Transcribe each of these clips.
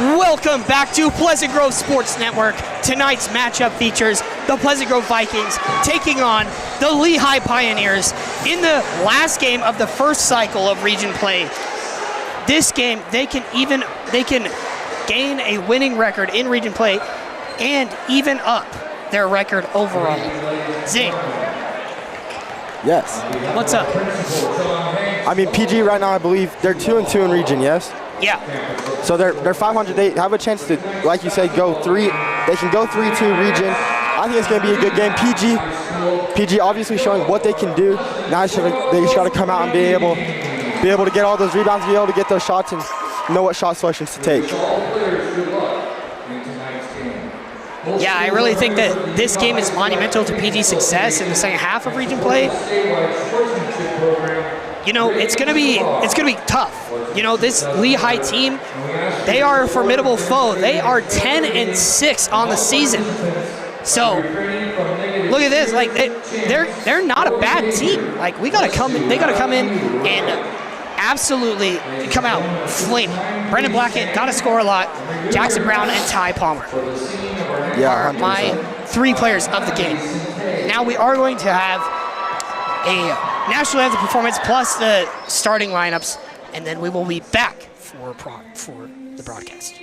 Welcome back to Pleasant Grove Sports Network. Tonight's matchup features the Pleasant Grove Vikings taking on the Lehi Pioneers in the last game of the first cycle of region play. This game, they can gain a winning record in region play and even up their record overall. Zane. Yes. What's up? I mean, PG right now, I believe they're 2-2 in region, yes? Yeah. So they're 500. They have a chance to, like you said, go 3. They can go 3-2 region. I think it's going to be a good game. PG obviously showing what they can do. Now they just got to come out and be able to get all those rebounds, be able to get those shots, and know what shot selections to take. Yeah, I really think that this game is monumental to PG's success in the second half of region play. You know, it's gonna be tough. You know, this Lehi team, they are a formidable foe. They are 10-6 on the season. So look at this, like they're not a bad team. Like they gotta come in and absolutely come out flaming. Brendan Blackett gotta score a lot. Jackson Brown and Ty Palmer are 100%. my 3 players of the game. Now we are going to have a national anthem performance plus the starting lineups, and then we will be back for the broadcast.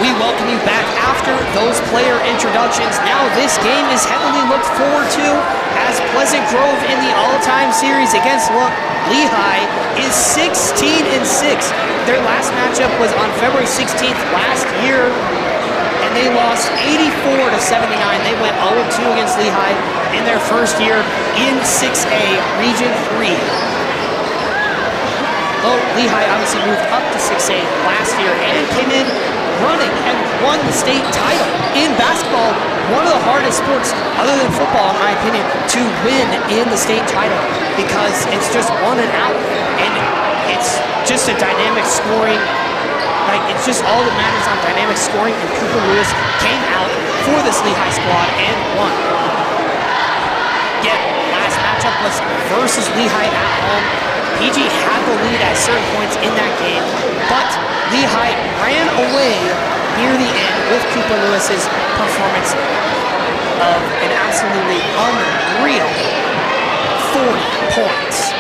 We welcome you back after those player introductions. Now this game is heavily looked forward to as Pleasant Grove in the all-time series against Lehi is 16-6. Their last matchup was on February 16th last year, and they lost 84-79. They went 0-2 against Lehi in their first year in 6A Region 3. Well, Lehi obviously moved up to 6A last year and came in running and won the state title. In basketball, one of the hardest sports, other than football in my opinion, to win in the state title because it's just one and out, and it's just a dynamic scoring, like it's just all that matters on dynamic scoring, and Cooper Lewis came out for this Lehi squad and won. Again, last matchup was versus Lehi at home. PG had the lead at certain points in that game, but Lehi ran away near the end with Cooper Lewis's performance of an absolutely unreal 40 points.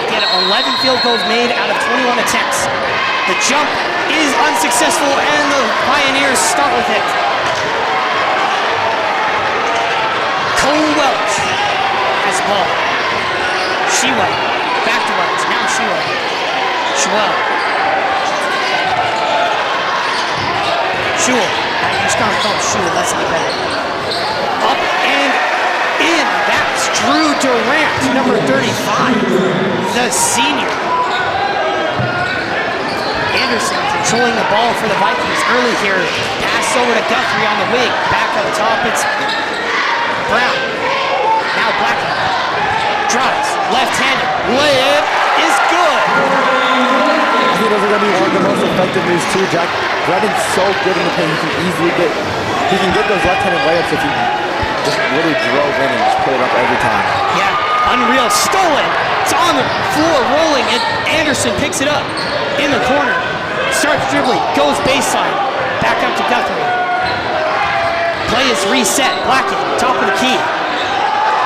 He had 11 field goals made out of 21 attempts. The jump is unsuccessful, and the Pioneers start with it. Cole Welch has the ball. Shewell, back to Welch, now Shewell. Shewell. I'm just gonna call him Shewell, that's not bad. Up and in, that's Drew Durant, number 35, the senior. Anderson controlling the ball for the Vikings early here. Pass over to Guthrie on the wing. Back up top, it's Brown. Now Blackman. Drives, left-handed. Layup is good. I think those are going to be one of the most effective moves too, Jack. Brennan's so good in the paint. He can get those left-handed layups if he just really drove in and just pull it up every time. Yeah, unreal. Stolen. It's on the floor rolling, and Anderson picks it up in the corner. Starts dribbling, goes baseline. Back up to Guthrie. Play is reset. Blackett, top of the key.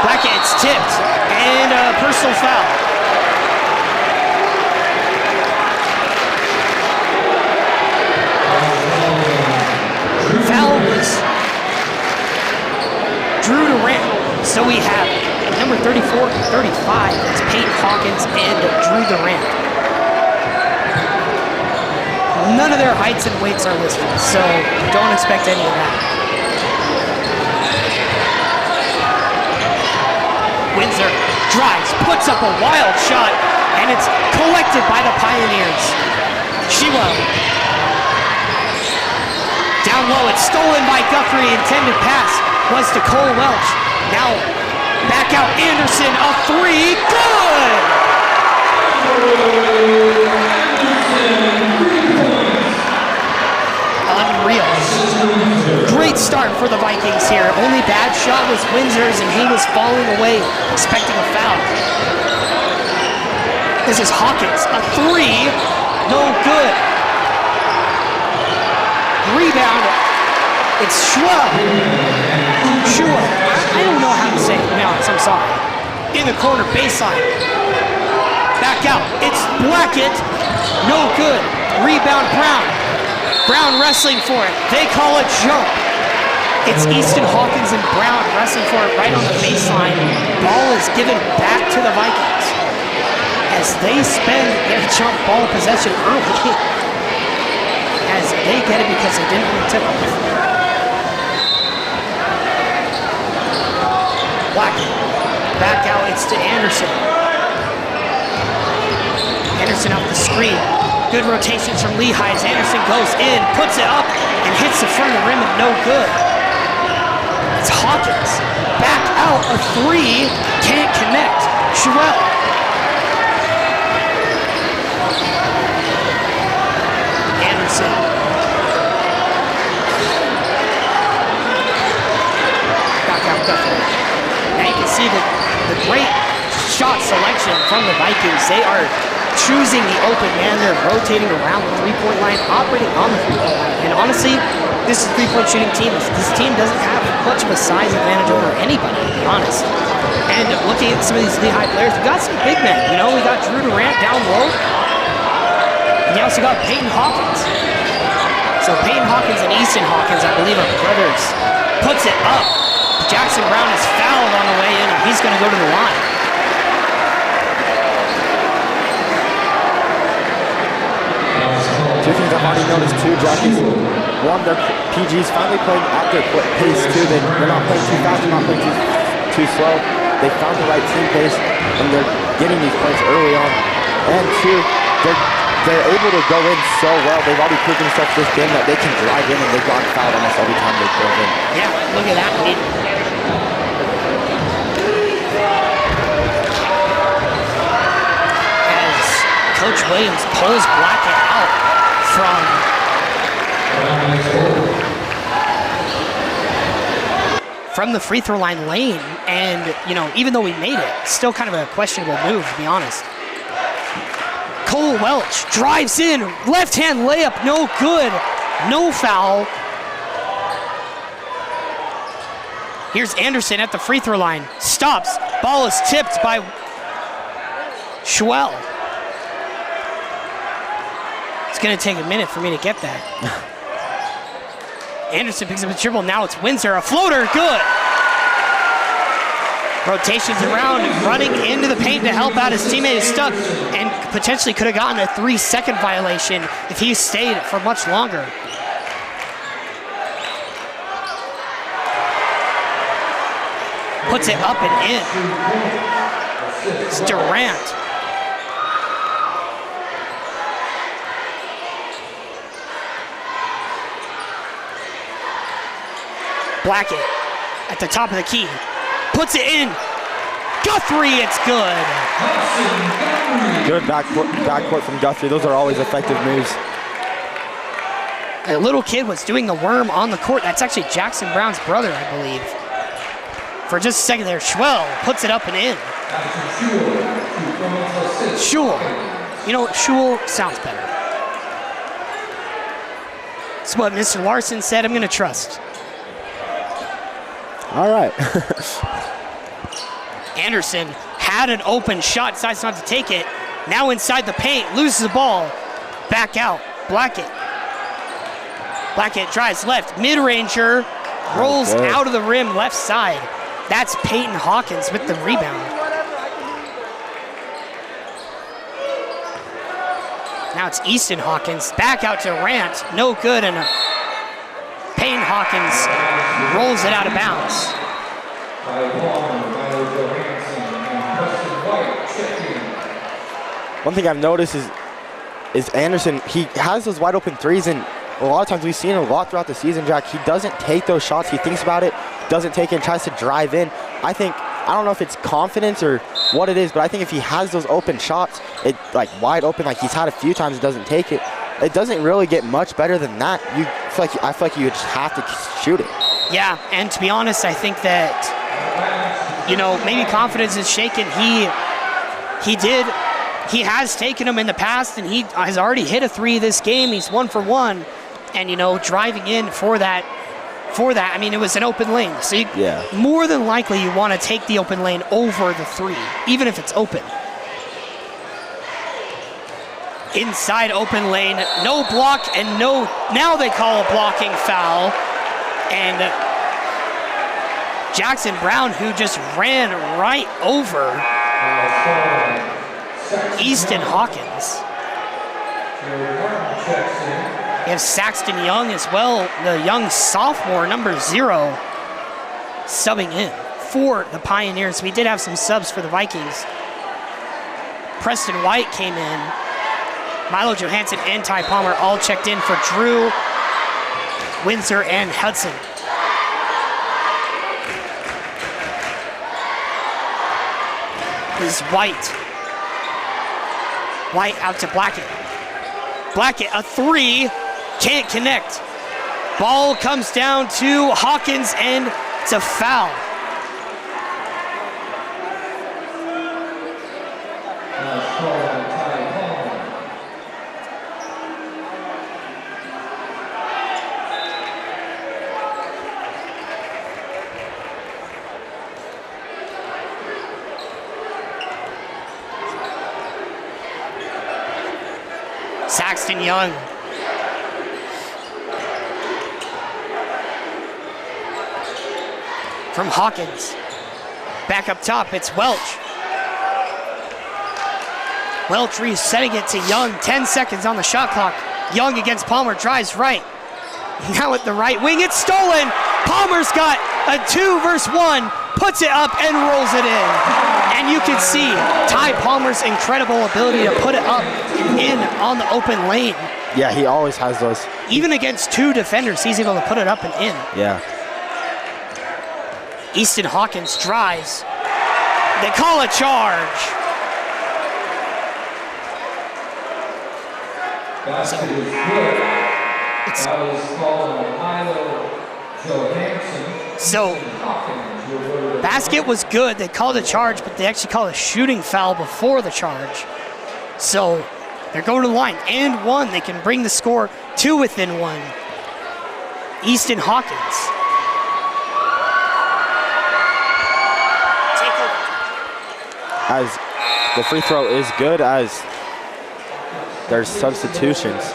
Blackett, it's tipped, and a personal foul. Foul was Drew Durant. So we have number 34 and 35. It's Peyton Hawkins and Drew Durant. None of their heights and weights are listed, so don't expect any of that. Windsor drives, puts up a wild shot, and it's collected by the Pioneers. Shewell. Down low, it's stolen by Guthrie. Intended pass was to Cole Welch. Now back out Anderson, a three, good! Unreal. Great start for the Vikings here. Only bad shot was Windsor's, and he was falling away, expecting a foul. This is Hawkins, a three, no good. Rebound, it's Shewell. I don't know how to say it, to be honest, I'm sorry. In the corner, baseline. Back out, it's Blackett, no good. Rebound, Brown. Brown wrestling for it. They call it jump. It's Easton Hawkins and Brown wrestling for it right on the baseline. Ball is given back to the Vikings as they spend their jump ball possession early. As they get it because they didn't win tip off. Blackett. Back out, it's to Anderson. Anderson off the screen. Good rotations from Lehi as Anderson goes in, puts it up, and hits the front of the rim and no good. It's Hawkins. Back out, a three, can't connect. Shewell. Anderson. Back out Guthrie. Now you can see the great shot selection from the Vikings. They are choosing the open man. They're rotating around the three-point line, operating on the three-point line. And honestly, this is a three-point shooting team. This team doesn't have much of a size advantage over anybody, to be honest. And looking at some of these Lehi players, we got some big men. You know, we got Drew Durant down low. And you also got Peyton Hawkins. So Peyton Hawkins and Easton Hawkins, I believe, are brothers. Puts it up. Jackson Brown is fouled on the way in, and he's going to go to the line. Two things I've already noticed too, Jack, is one, their PG's finally playing at their pace too. They're not playing too fast, they're not playing too slow. They found the right team pace, and they're getting these points early on. And two, they're able to go in so well. They've already proven themselves this game that they can drive in, and they've gotten fouled almost every time they drove in. Yeah, look at that. As Coach Williams pulls Blackett out from the free throw line lane, and you know, even though we made it, still kind of a questionable move, to be honest. Cole Welch drives in, left hand layup, no good, no foul. Here's Anderson at the free throw line, stops, ball is tipped by Schwell. It's gonna take a minute for me to get that. Anderson picks up a dribble, now it's Windsor, a floater, good. Rotations around, running into the paint to help out his teammate is stuck, and potentially could have gotten a 3-second violation if he stayed for much longer. Puts it up and in. It's Durant. Blackett at the top of the key. Puts it in. Guthrie, it's good. Good backcourt from Guthrie. Those are always effective moves. A little kid was doing the worm on the court. That's actually Jackson Brown's brother, I believe. For just a second there, Schwell puts it up and in. Schul. You know what? Schul sounds better. That's what Mr. Larson said. I'm going to trust. All right. Anderson had an open shot, decides not to take it. Now inside the paint, loses the ball. Back out, Blackett. Blackett drives left, mid-ranger, rolls out of the rim, left side. That's Peyton Hawkins with the rebound. Now it's Easton Hawkins, back out to Rant, no good, and Peyton Hawkins rolls it out of bounds. One thing I've noticed is Anderson, he has those wide open threes, and a lot of times we've seen it a lot throughout the season, Jack. He doesn't take those shots. He thinks about it, doesn't take it, and tries to drive in. I don't know if it's confidence or what it is, but I think if he has those open shots, it like wide open, like he's had a few times, doesn't take it. It doesn't really get much better than that. I feel like you just have to shoot it. Yeah, and to be honest, I think that, you know, maybe confidence is shaken. He has taken them in the past, and he has already hit a three this game. He's 1 for 1, and you know, driving in for that, I mean, it was an open lane. So more than likely you want to take the open lane over the three, even if it's open. Inside open lane, no block, and now they call a blocking foul. And Jackson Brown, who just ran right over Easton Hawkins. You have Saxton Young as well, the young sophomore, number 0, subbing in for the Pioneers. We did have some subs for the Vikings. Preston White came in. Milo Johansson and Ty Palmer all checked in for Drew, Windsor, and Hudson. This is White. White out to Blackett. Blackett, a 3, can't connect. Ball comes down to Hawkins, and it's a foul. Saxton Young. from Hawkins. Back up top, it's Welch. Welch resetting it to Young, 10 seconds on the shot clock. Young against Palmer, drives right. Now at the right wing, it's stolen. Palmer's got a 2 versus 1, puts it up and rolls it in. And you can see Ty Palmer's incredible ability to put it up and in on the open lane. Yeah, he always has those. Even against 2 defenders, he's able to put it up and in. Yeah. Easton Hawkins drives. They call a charge. So basket was good. They called a charge, but they actually called a shooting foul before the charge. So they're going to the line and 1. They can bring the score to within 1. Easton Hawkins. As the free throw is good, as there's substitutions.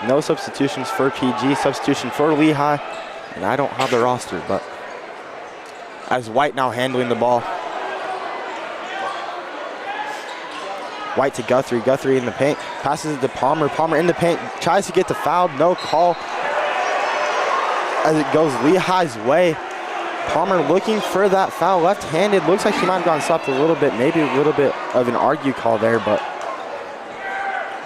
No substitutions for PG, substitution for Lehi, and I don't have the roster, but as White now handling the ball. White to Guthrie, Guthrie in the paint, passes it to Palmer, Palmer in the paint, tries to get the foul, no call. As it goes Lehi's way, Palmer looking for that foul, left-handed, looks like he might have gotten stopped a little bit, maybe a little bit of an argue call there, but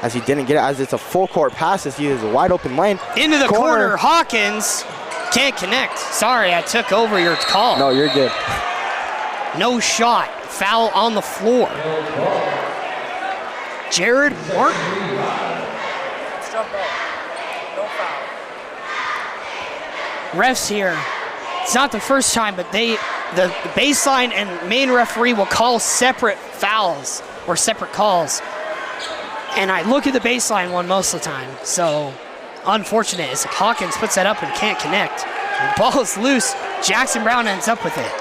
as he didn't get it, as it's a full court pass, as he is a wide open lane. Into the corner, Hawkins can't connect. Sorry, I took over your call. No, you're good. No shot, foul on the floor. Jared Martin. Let's jump ball. No foul. Refs here. It's not the first time, but the baseline and main referee will call separate fouls or separate calls. And I look at the baseline one most of the time. So unfortunate as Hawkins puts that up and can't connect. The ball is loose. Jackson Brown ends up with it.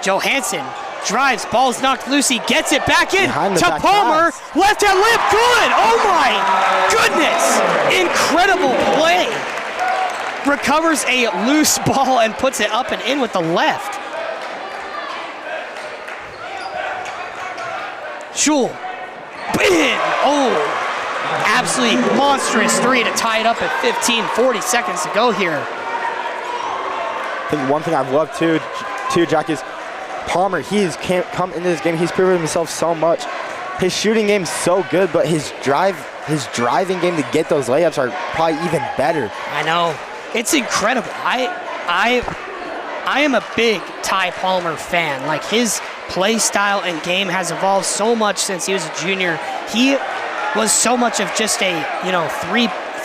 Johansson drives, ball's knocked loose. He gets it back in to Palmer. Left hand lip, good. Oh my goodness. Incredible play. Recovers a loose ball and puts it up and in with the left. Schul. Bam! Oh, absolutely monstrous 3 to tie it up at 15, 40 seconds to go here. I think one thing I've loved too, Jack, is Palmer. He's come into this game. He's proven himself so much. His shooting game's so good, but his driving game to get those layups are probably even better. I know. It's incredible. I am a big Ty Palmer fan. Like, his play style and game has evolved so much since he was a junior. He was so much of just a,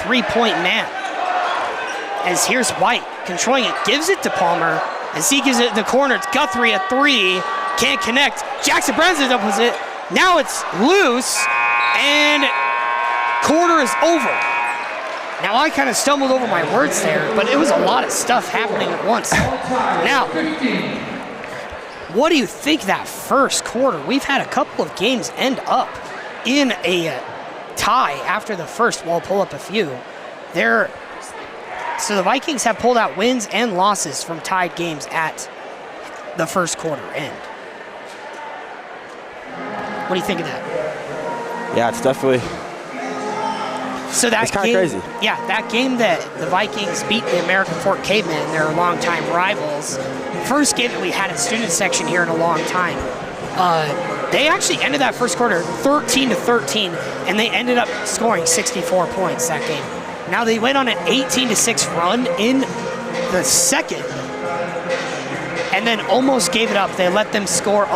three-point man. As here's White controlling it, gives it to Palmer. As he gives it in the corner, it's Guthrie a 3, can't connect. Jackson Brown's up with it. Now it's loose, and quarter is over. Now, I kind of stumbled over my words there, but it was a lot of stuff happening at once. Now, what do you think that first quarter? We've had a couple of games end up in a tie after the first. We'll pull up a few. So the Vikings have pulled out wins and losses from tied games at the first quarter end. What do you think of that? Yeah, it's definitely... So that it's kind of crazy. Yeah, that game that the Vikings beat the American Fort Cavemen, their longtime rivals, first game that we had in student section here in a long time. They actually ended that first quarter 13-13, and they ended up scoring 64 points that game. Now they went on an 18-6 run in the second, and then almost gave it up. They let them score.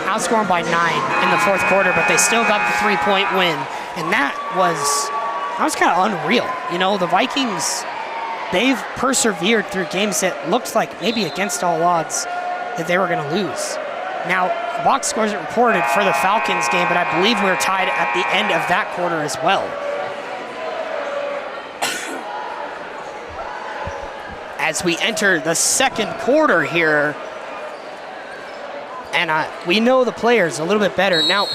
Outscored by 9 in the fourth quarter, but they still got the 3-point win, and that was kind of unreal. The Vikings, they've persevered through games that looked like maybe against all odds that they were going to lose. Now, box scores are reported for the Falcons game, but I believe we were tied at the end of that quarter as well. As we enter the second quarter here, and we know the players a little bit better. Now,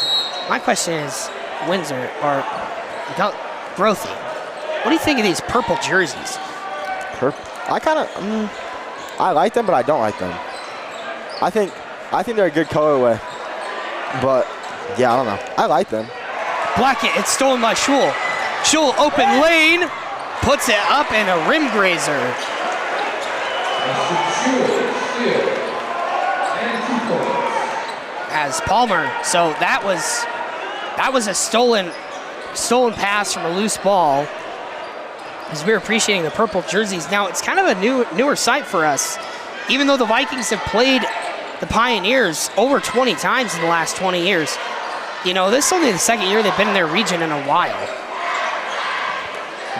my question is, Windsor, Grothy, what do you think of these purple jerseys? I kind of, I like them, but I don't like them. I think they're a good colorway, but yeah, I don't know. I like them. Blackett, it's stolen by Schul. Schul, open lane, puts it up in a rim grazer. As Palmer, so that was a stolen pass from a loose ball. As we're appreciating the purple jerseys. Now it's kind of a newer sight for us. Even though the Vikings have played the Pioneers over 20 times in the last 20 years, you know, this is only the second year they've been in their region in a while.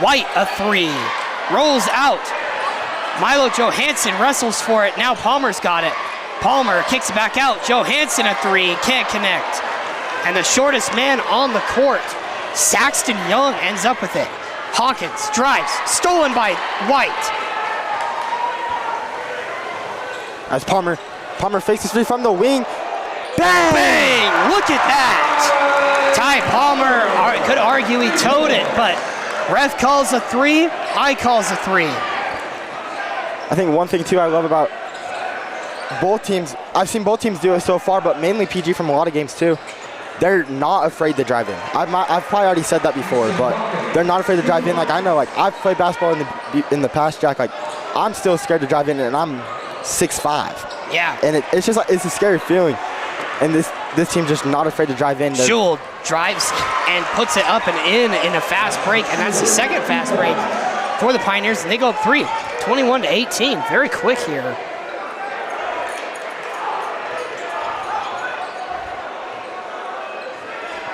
White, a three, rolls out. Milo Johansson wrestles for it. Now Palmer's got it. Palmer kicks it back out. Johansson, a three, can't connect. And the shortest man on the court, Saxton Young, ends up with it. Hawkins drives, stolen by White. As Palmer fakes his three from the wing. Bang! Bang! Look at that. Ty Palmer could argue he towed it, but ref calls a three, I calls a three. I think one thing too I love about both teams, I've seen both teams do it so far, but mainly PG from a lot of games too. They're not afraid to drive in. I've probably already said that before, but they're not afraid to drive in. Like, I know, like, I've played basketball in the past, Jack. Like, I'm still scared to drive in, and I'm 6'5". Yeah. And it's just like, it's a scary feeling. And this team's just not afraid to drive in. Schul drives and puts it up and in a fast break, and that's the second fast break for the Pioneers, and they go up 21-18. Very quick here.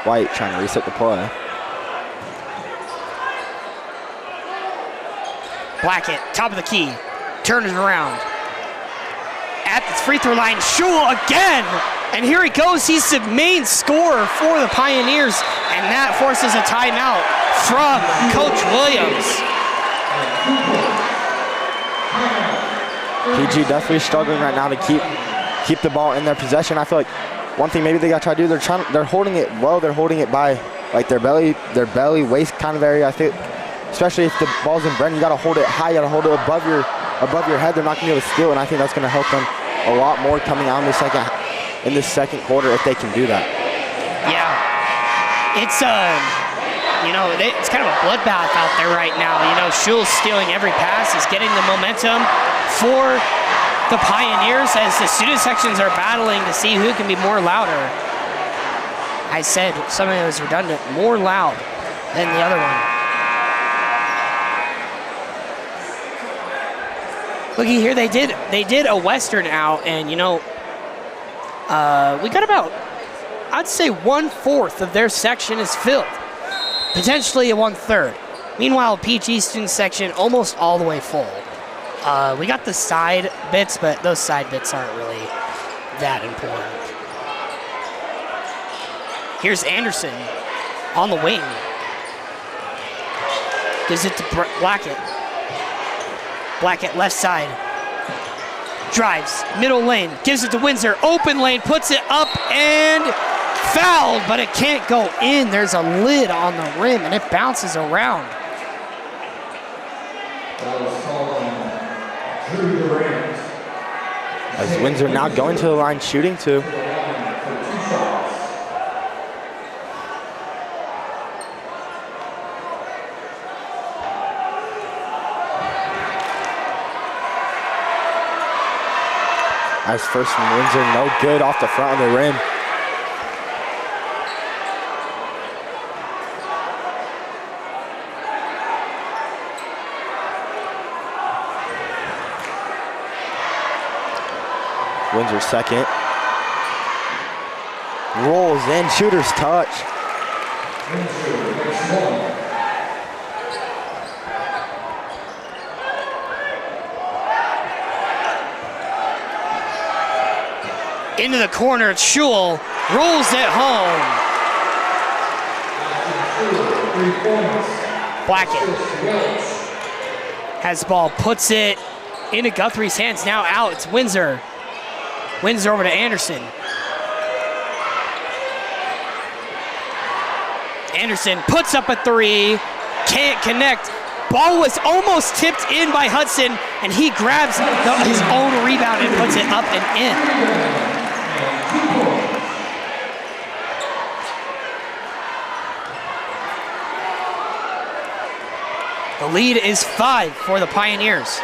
White trying to reset the play. Blackett, top of the key, turns it around. At the free throw line, Schul again! And here he goes, he's the main scorer for the Pioneers, and that forces a timeout from Coach Williams. PG definitely struggling right now to keep the ball in their possession. I feel like one thing maybe they got to try to do, they're holding it low, they're holding it by like their belly, waist kind of area. I think, especially if the ball's in Brennan, you got to hold it high, you got to hold it above your head. They're not going to be able to steal, and I think that's going to help them a lot more coming out in this second quarter if they can do that. Yeah, it's it's kind of a bloodbath out there right now. You know, Schul's stealing every pass, he's getting the momentum for the Pioneers as the student sections are battling to see who can be more louder. I said something that was redundant, more loud than the other one. Looky here, they did a Western out, and you know, we got about, I'd say 1/4 of their section is filled, potentially a 1/3. Meanwhile, PG student section almost all the way full. We got the side bits, but those side bits aren't really that important. Here's Anderson on the wing. Gives it to Blackett. Blackett left side. Drives, middle lane, gives it to Windsor. Open lane, puts it up and fouled, but it can't go in. There's a lid on the rim and it bounces around. As Windsor now going to the line shooting too. As first from Windsor, no good off the front of the rim. Windsor second. Rolls in, shooter's touch. Into the corner, it's Schul, rolls it home. Blackett has the ball, puts it into Guthrie's hands, now out, it's Windsor. Windsor over to Anderson. Anderson puts up a three, can't connect. Ball was almost tipped in by Hudson, and he grabs his own rebound and puts it up and in. The lead is 5 for the Pioneers.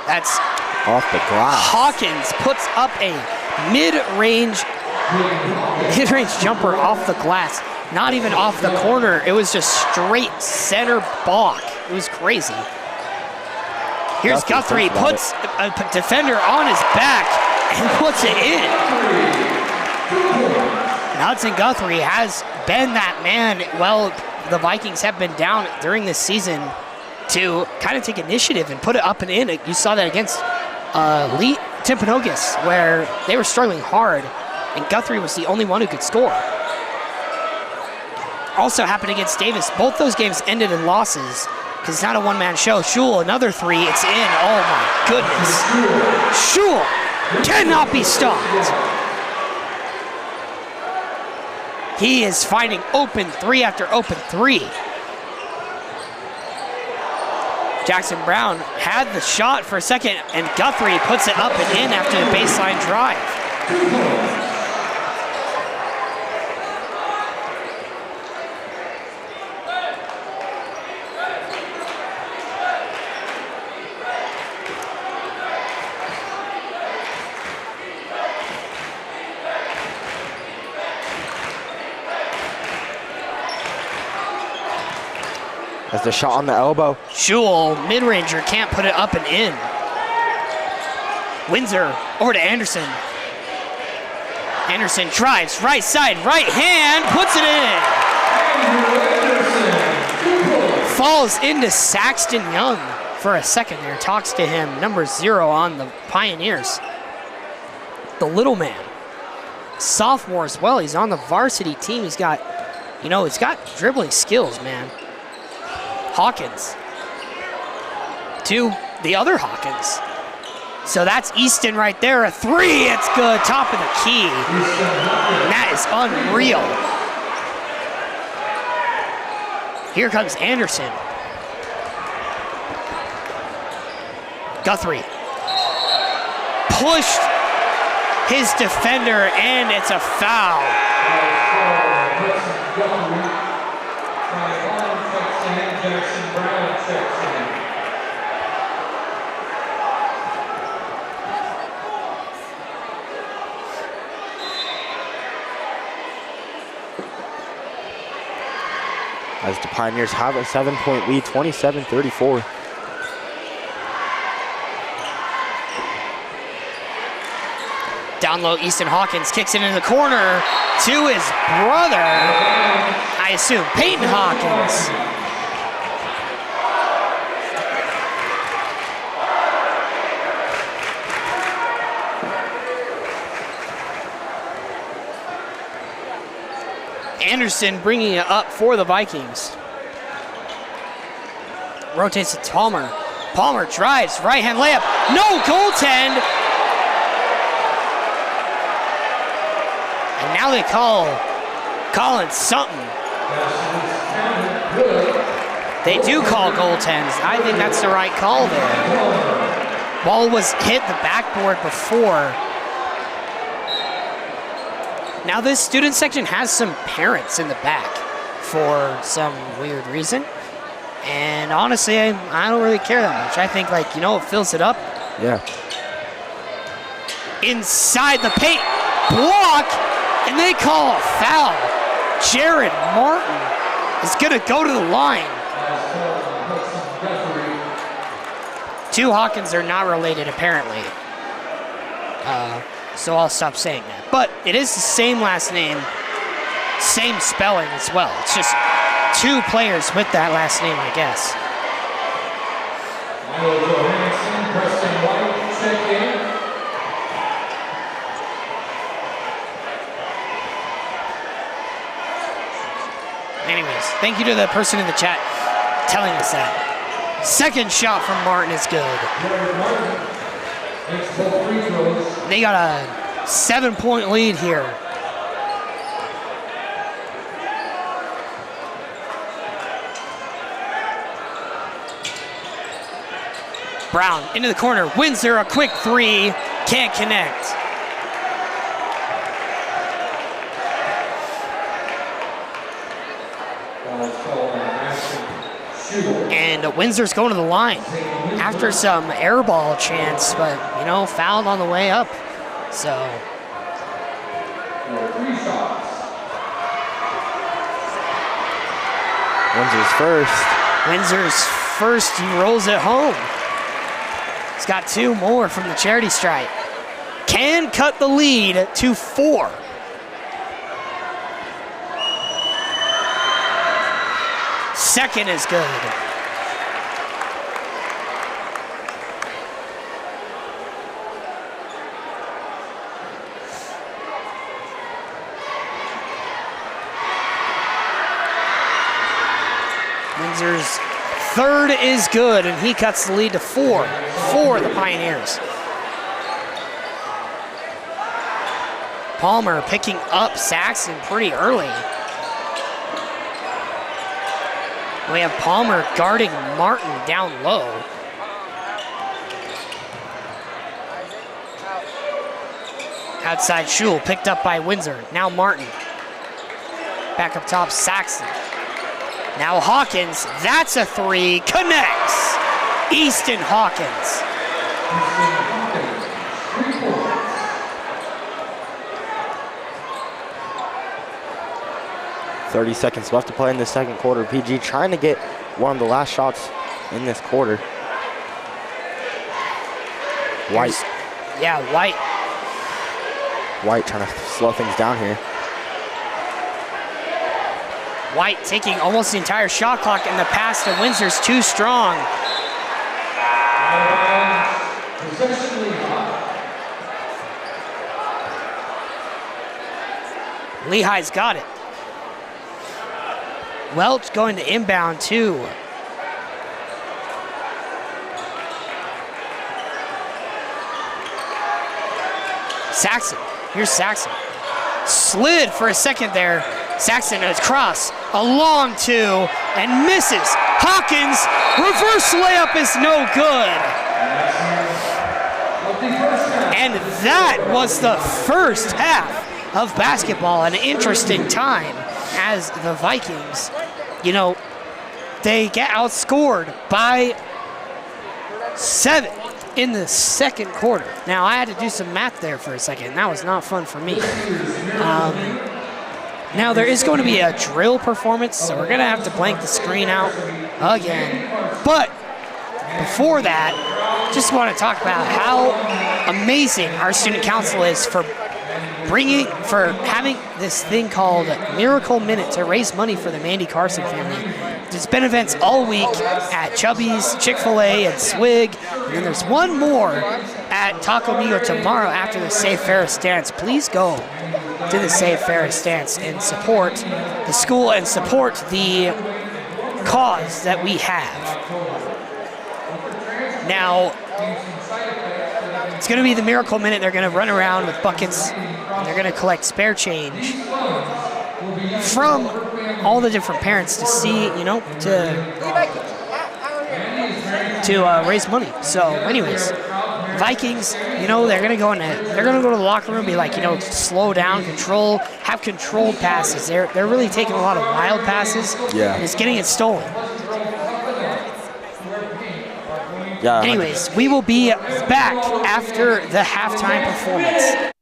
That's off the glass. Hawkins puts up a mid-range jumper off the glass. Not even off the corner. It was just straight center block. It was crazy. Here's Guthrie, puts a defender on his back and puts it in. And Hudson Guthrie has been that man. Well, the Vikings have been down during this season to kind of take initiative and put it up and in. You saw that against Lee Timpanogos, where they were struggling hard, and Guthrie was the only one who could score. Also happened against Davis. Both those games ended in losses because it's not a one-man show. Shule, another three, it's in. Oh my goodness. Shule cannot be stopped. He is finding open three after open three. Jackson Brown had the shot for a second, and Guthrie puts it up and in after the baseline drive. As the shot on the elbow. Shule, mid-ranger, can't put it up and in. Windsor over to Anderson. Anderson drives, right side, right hand, puts it in. Falls into Saxton Young for a second there. Talks to him, number 0 on the Pioneers. The little man. Sophomore as well. He's on the varsity team. He's got dribbling skills, man. Hawkins to the other Hawkins. So that's Easton right there. A three, it's good. Top of the key. And that is unreal. Here comes Anderson. Guthrie pushed his defender, and it's a foul. As the Pioneers have a 7-point lead, 27-34. Down low, Easton Hawkins kicks it into the corner to his brother, I assume, Peyton Hawkins. Anderson bringing it up for the Vikings. Rotates to Palmer. Palmer drives, right-hand layup. No goaltend. And now they calling something. They do call goaltends. I think that's the right call there. Ball was hit the backboard before. Now this student section has some parents in the back for some weird reason. And honestly, I don't really care that much. I think, it fills it up. Yeah. Inside the paint, block, and they call a foul. Jared Martin is gonna go to the line. Two Hawkins are not related, apparently. So I'll stop saying that. But it is the same last name, same spelling as well. It's just two players with that last name, I guess. Anyways, thank you to the person in the chat telling us that. Second shot from Martin is good. They got a 7-point lead here. Brown into the corner, Windsor, a quick three, can't connect. And Windsor's going to the line after some air ball chance, but you know, fouled on the way up. So Windsor's first, he rolls it home. He's got 2 more from the charity stripe. Can cut the lead to 4. Second is good. Windsor's third is good, and he cuts the lead to 4 for the Pioneers. Palmer picking up Saxon pretty early. We have Palmer guarding Martin down low. Outside Schul, picked up by Windsor. Now Martin. Back up top, Saxon. Now Hawkins, that's a 3, connects. Easton Hawkins. 30 seconds left to play in the second quarter. PG trying to get one of the last shots in this quarter. White. Yeah, White. White trying to slow things down here. White taking almost the entire shot clock, and the pass to Windsor's too strong. Lehi's got it. Welch going to inbound too. Saxon, here's Saxon. Slid for a second there. Saxon is cross, a long 2, and misses. Hawkins, reverse layup is no good. And that was the first half of basketball, an interesting time as the Vikings, you know, they get outscored by 7 in the second quarter. Now, I had to do some math there for a second. That was not fun for me. Now, there is going to be a drill performance, so we're going to have to blank the screen out again. But before that, just want to talk about how amazing our student council is for having this thing called Miracle Minute to raise money for the Mandy Carson family. There's been events all week at Chubby's, Chick-fil-A, and Swig, and then there's one more at Taco Migo tomorrow after the Save Ferris dance. Please go to the Save Ferris dance and support the school and support the cause that we have. Now, it's going to be the Miracle Minute. They're going to run around with buckets, and they're going to collect spare change from all the different parents to see, you know, to raise money. So, anyways, Vikings, you know, they're going to go to the locker room, be like, you know, slow down, control, have controlled passes. They're really taking a lot of wild passes. Yeah. And it's getting it stolen. Yeah. Anyways, we will be back after the halftime performance.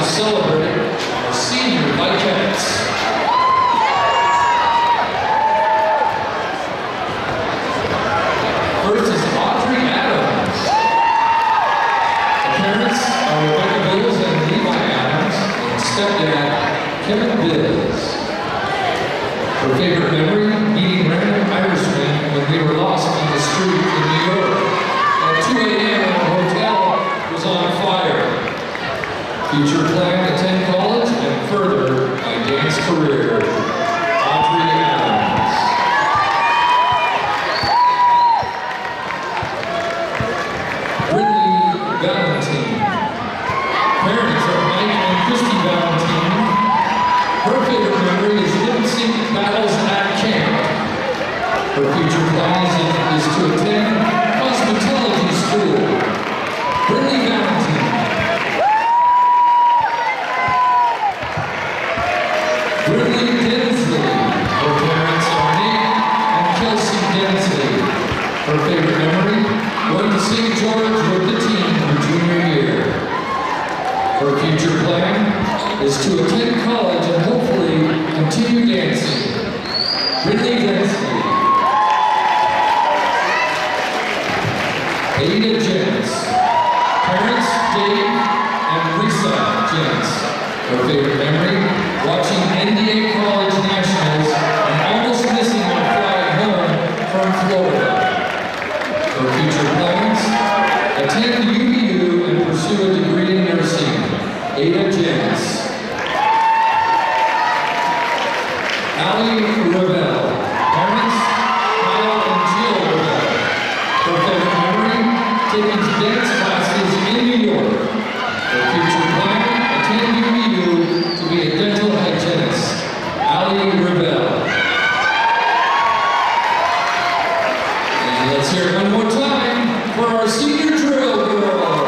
to celebrate our senior Vikings. First is Audrey Adams. The parents are Rebecca Bills and Lehi Adams, and stepdad Kevin Bills. Her favorite memory, meeting random Irishmen when they were lost on the street in New York. At 2 a.m. when the hotel was on fire. Future plan to attend college and further my dance career. Audrey Adams. Brittany Valentine. Parents are Mike and Christy Valentine. Her favorite memory is lip-sync battles at camp. Her future plans is to attend cosmetology school. Brittany Valentine. Brittany Densley. Her parents are Nick and Kelsey Densley. Her favorite memory, going to St. George with the team her junior year. Her future plan is to attend college and hopefully continue dancing. Brittany Densley. Ada Jens. Parents Dave and Lisa Jens. Her favorite memory, watching NDA College Nationals and almost missing our flight home from Florida. Her future plans, attend UVU and pursue a degree in nursing. Ada Jens. Allie Ravel. Parents, Kyle and Jill Ravel. Her favorite memory, taking dance classes in New York. Her future plan, attend UVU to be a dental hygienist. Allie Ravel. And let's hear it one more time for our senior drill girl.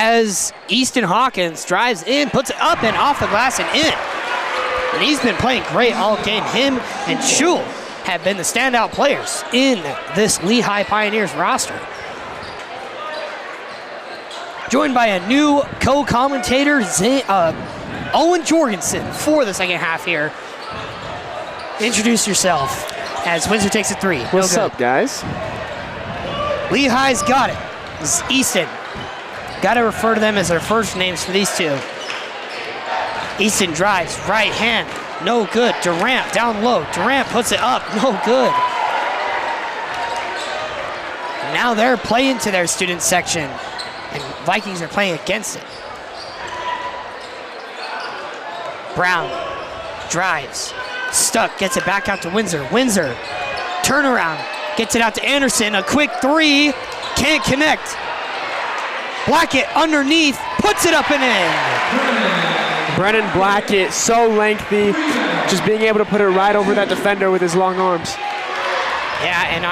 as Easton Hawkins drives in, puts it up and off the glass and in. And he's been playing great all game. Him and Schul have been the standout players in this Lehi Pioneers roster. Joined by a new co-commentator, Owen Jorgensen, for the second half here. Introduce yourself as Windsor takes a 3. What's up, guys? Lehi's got it. This is Easton. Got to refer to them as their first names for these two. Easton drives, right hand, no good. Durant down low. Durant puts it up, no good. Now they're playing to their student section, and Vikings are playing against it. Brown drives, stuck, gets it back out to Windsor. Windsor, turnaround, gets it out to Anderson. A quick 3, can't connect. Blackett underneath, puts it up and in. Brennan Blackett, so lengthy, just being able to put it right over that defender with his long arms. Yeah, and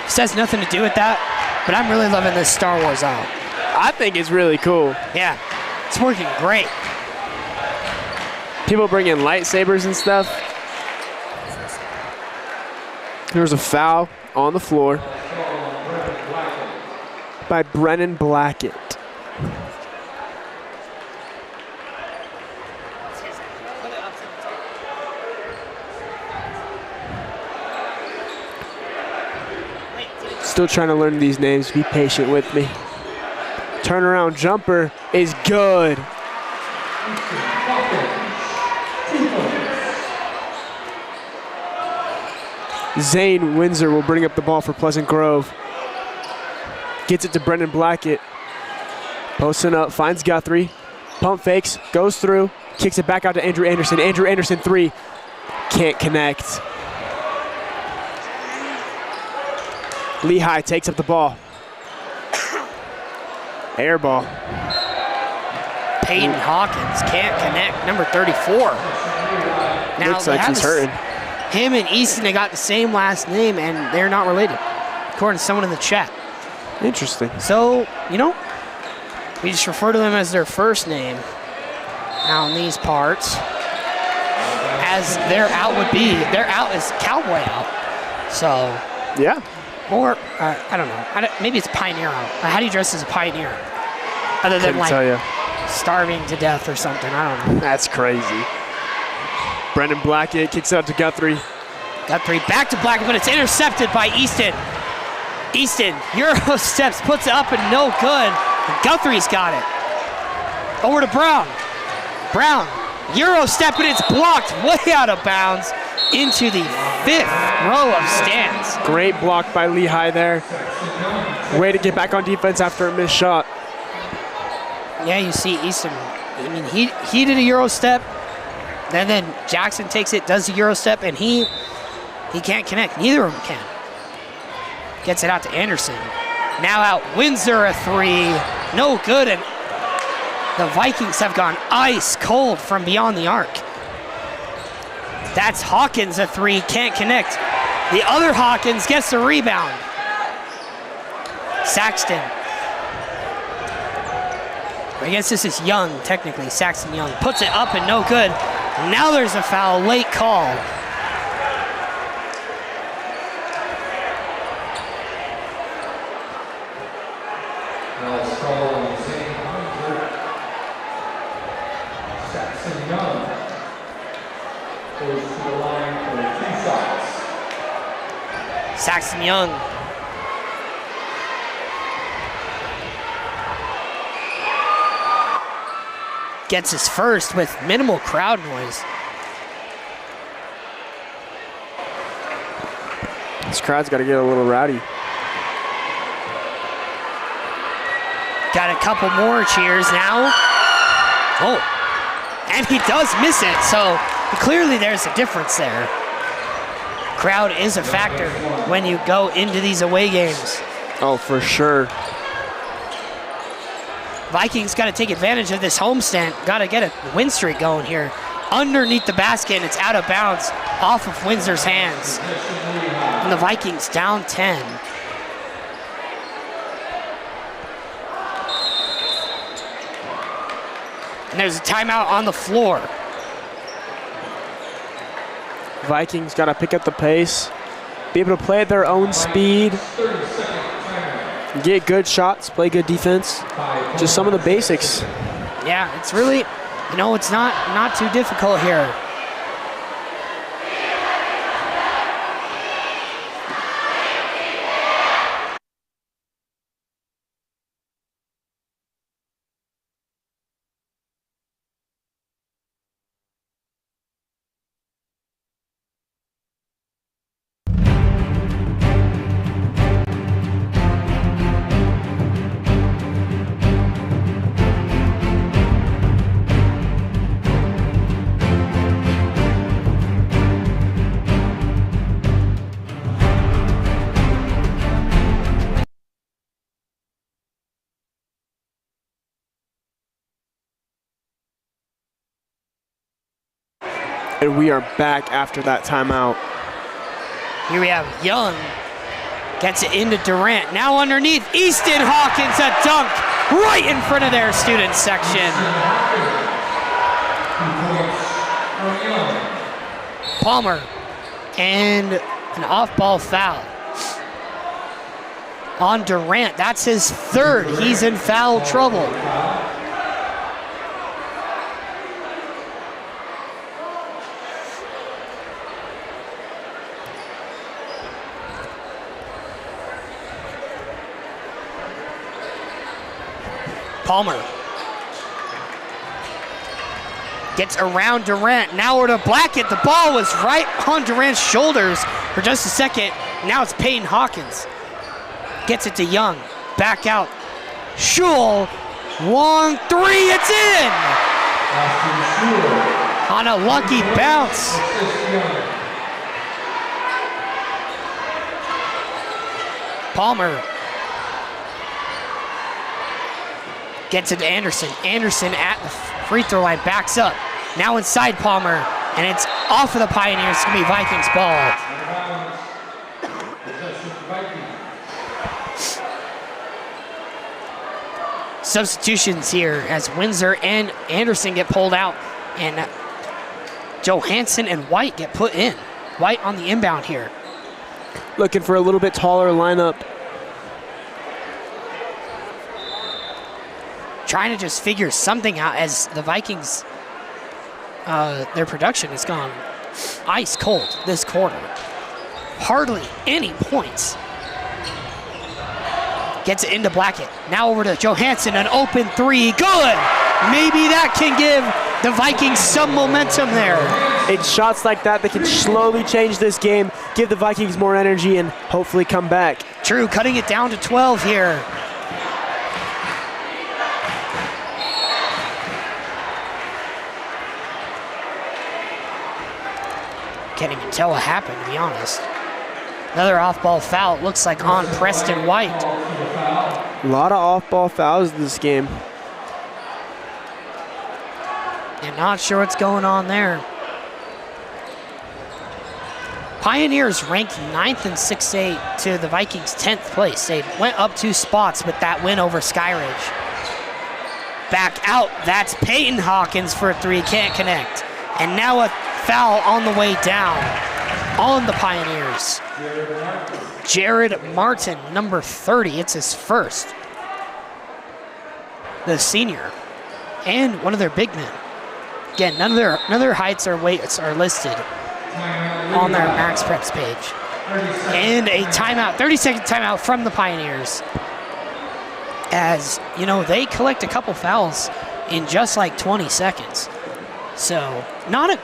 this has nothing to do with that, but I'm really loving this Star Wars out. I think it's really cool. Yeah, it's working great. People bring in lightsabers and stuff. There's a foul on the floor by Brennan Blackett. Still trying to learn these names. Be patient with me. Turnaround jumper is good. Zane Windsor will bring up the ball for Pleasant Grove. Gets it to Brendan Blackett. Posting up, finds Guthrie. Pump fakes, goes through, kicks it back out to Andrew Anderson. Andrew Anderson 3, can't connect. Lehi takes up the ball. Air ball. Peyton Hawkins can't connect, number 34. Now, looks like he's hurting. Him and Easton, they got the same last name, and they're not related, according to someone in the chat. Interesting. So, we just refer to them as their first name out in these parts, as their out would be. Their out is Cowboy out. So, yeah. Or, I don't know. Maybe it's Pioneer out. How do you dress as a Pioneer? Other than, Couldn't tell you. Starving to death or something. I don't know. That's crazy. Brendan Blackett kicks out to Guthrie. Guthrie back to Blackett, but it's intercepted by Easton. Easton, Euro steps, puts it up and no good. And Guthrie's got it. Over to Brown. Brown, Euro step, and it's blocked way out of bounds into the 5th row of stands. Great block by Lehi there. Way to get back on defense after a missed shot. Yeah, you see Easton. He did a Euro step, and then Jackson takes it, does the Euro step, and he can't connect. Neither of them can. Gets it out to Anderson. Now out Windsor, a 3. No good, and the Vikings have gone ice cold from beyond the arc. That's Hawkins, a 3, can't connect. The other Hawkins gets the rebound. Saxton. I guess this is Young, technically, Saxton Young. Puts it up and no good. Now there's a foul, late call. Saxton Young goes to the line for 2 shots. Saxton Young. Gets his first with minimal crowd noise. This crowd's got to get a little rowdy. Got a couple more cheers now. Oh, and he does miss it, so clearly there's a difference there. Crowd is a factor when you go into these away games. Oh, for sure. Vikings got to take advantage of this homestand. Got to get a win streak going here. Underneath the basket, and it's out of bounds off of Windsor's hands. And the Vikings down 10. And there's a timeout on the floor. Vikings got to pick up the pace, be able to play at their own speed, get good shots, play good defense. Just some of the basics. Yeah, it's really, it's not too difficult here. And we are back after that timeout. Here we have Young. Gets it into Durant. Now underneath, Easton Hawkins, a dunk right in front of their student section. Palmer, and an off-ball foul on Durant. That's his third. He's in foul trouble. Palmer gets around Durant. Now over to Blackett. The ball was right on Durant's shoulders for just a second. Now it's Peyton Hawkins. Gets it to Young. Back out. Schul. Long three. It's in. On a lucky bounce. Palmer gets it to Anderson. Anderson at the free throw line, backs up. Now inside Palmer, and it's off of the Pioneers. It's going to be Vikings ball. Substitutions here as Windsor and Anderson get pulled out, and Johansson and White get put in. White on the inbound here. Looking for a little bit taller lineup. Trying to just figure something out as the Vikings, their production has gone ice cold this quarter. Hardly any points. Gets it into Blackett. Now over to Johansson, an open three. Good! Maybe that can give the Vikings some momentum there. It's shots like that that can slowly change this game, give the Vikings more energy, and hopefully come back. True, cutting it down to 12 here. Can't even tell what happened, to be honest. Another off-ball foul, it looks like on Preston White. A lot of off-ball fouls this game. And not sure what's going on there. Pioneers ranked 9th in 6A to the Vikings 10th place. They went up 2 spots with that win over Skyridge. Back out, that's Peyton Hawkins for a 3, can't connect. And now a foul on the way down on the Pioneers. Jared Martin, number 30, it's his first. The senior, and one of their big men. Again, none of their heights or weights are listed on their Max Preps page. And a timeout, 30-second timeout from the Pioneers. As, they collect a couple fouls in just like 20 seconds. So, not a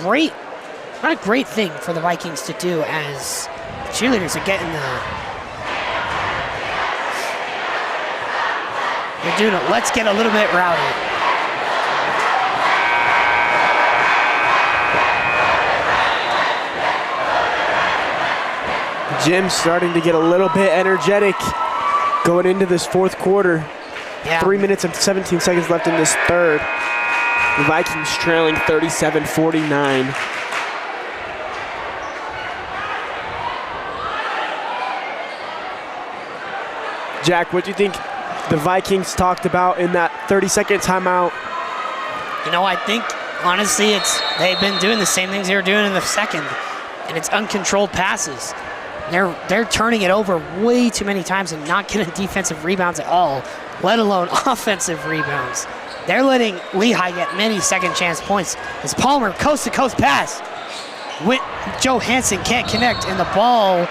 great thing for the Vikings to do as the cheerleaders are getting they're doing it. Let's get a little bit rowdy. Jim's starting to get a little bit energetic going into this fourth quarter. Yeah. 3 minutes and 17 seconds left in this third. The Vikings trailing 37-49. Jack, what do you think the Vikings talked about in that 30-second timeout You know, I think, honestly, they've been doing the same things they were doing in the second, and it's uncontrolled passes. They're turning it over way too many times and not getting defensive rebounds at all, let alone offensive rebounds. They're letting Lehi get many second chance points. As Palmer, coast-to-coast pass. Johansson can't connect, and the ball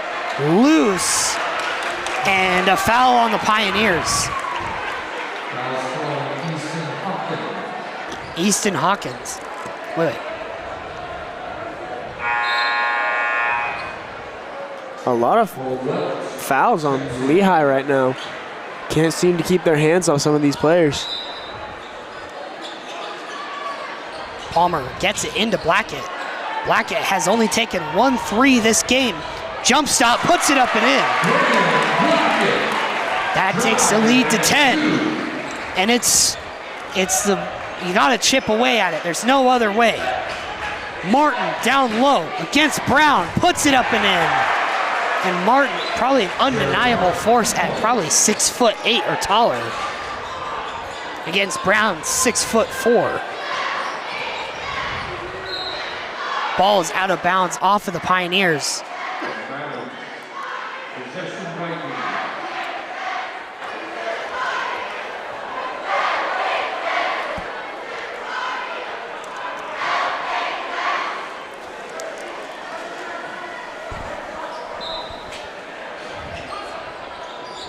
loose, and a foul on the Pioneers. Easton Hawkins. Wait. A lot of fouls on Lehi right now. Can't seem to keep their hands off some of these players. Palmer gets it into Blackett. Blackett has only taken 1 3 this game. Jump stop, puts it up and in. That takes the lead to 10. And you gotta chip away at it. There's no other way. Martin down low against Brown, puts it up and in. And Martin, probably an undeniable force at probably 6'8" or taller. Against Brown, 6'4". Ball is out of bounds off of the Pioneers.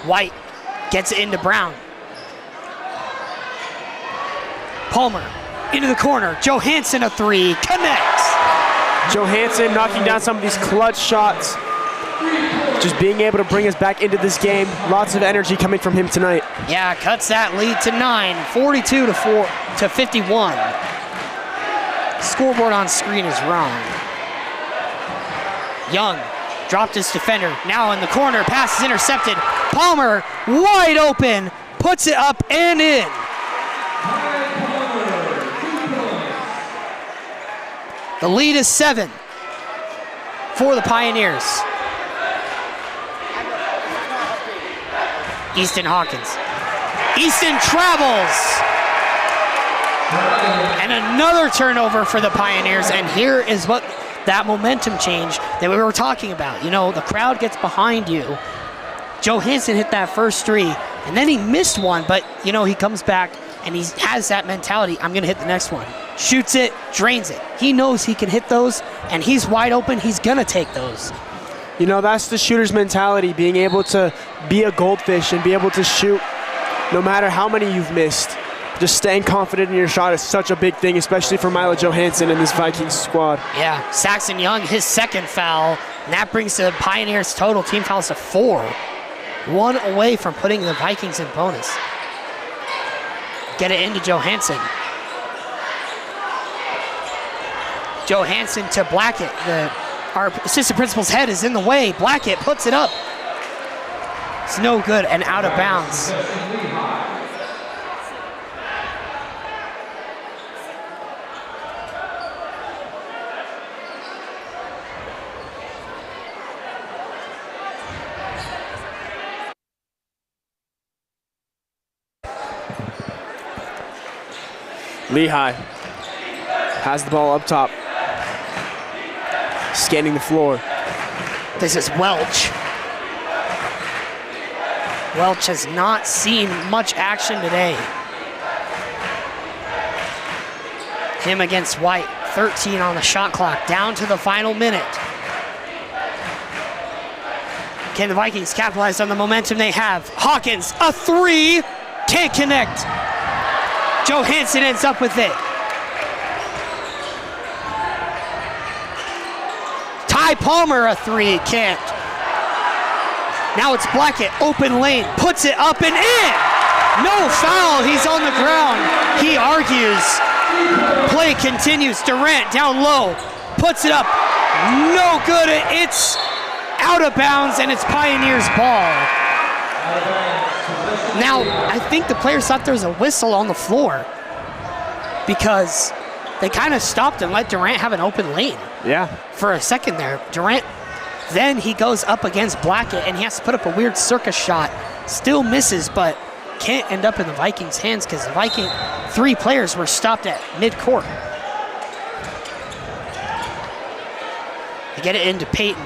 White gets it into Brown. Palmer into the corner. Johansson a 3, connects. Johansson knocking down some of these clutch shots. Just being able to bring us back into this game. Lots of energy coming from him tonight. Yeah, cuts that lead to 9, 42 to 51. Scoreboard on screen is wrong. Young dropped his defender. Now in the corner, pass is intercepted. Palmer wide open, puts it up and in. The lead is 7 for the Pioneers. Easton Hawkins. Easton travels. And another turnover for the Pioneers. And here is what that momentum change that we were talking about. You know, the crowd gets behind you. Johansson hit that first 3, and then he missed one, but, you know, he comes back and he has that mentality, I'm going to hit the next one. Shoots it, drains it. He knows he can hit those, and he's wide open. He's going to take those. You know, that's the shooter's mentality, being able to be a goldfish and be able to shoot no matter how many you've missed. Just staying confident in your shot is such a big thing, especially for Milo Johansson and this Vikings squad. Yeah, Saxon Young, his second foul, and that brings the Pioneers' total team fouls to 4. 1 away from putting the Vikings in bonus. Get it into Johansson. Johansson to Blackett. Our assistant principal's head is in the way. Blackett puts it up. It's no good and out of bounds. Lehi has the ball up top, scanning the floor. This is Welch. Welch has not seen much action today. Him against White, 13 on the shot clock, down to the final minute. Can the Vikings capitalize on the momentum they have? Hawkins, a 3, can't connect. Johansson ends up with it. Ty Palmer, a 3, can't. Now it's Blackett, open lane, puts it up and in. No foul, he's on the ground. He argues. Play continues. Durant down low, puts it up. No good, it's out of bounds, and it's Pioneers' ball. Now, I think the players thought there was a whistle on the floor because they kind of stopped and let Durant have an open lane. Yeah. For a second there. Durant, then he goes up against Blackett and he has to put up a weird circus shot. Still misses, but can't end up in the Vikings' hands because the Viking 3 players were stopped at midcourt. They get it into Peyton.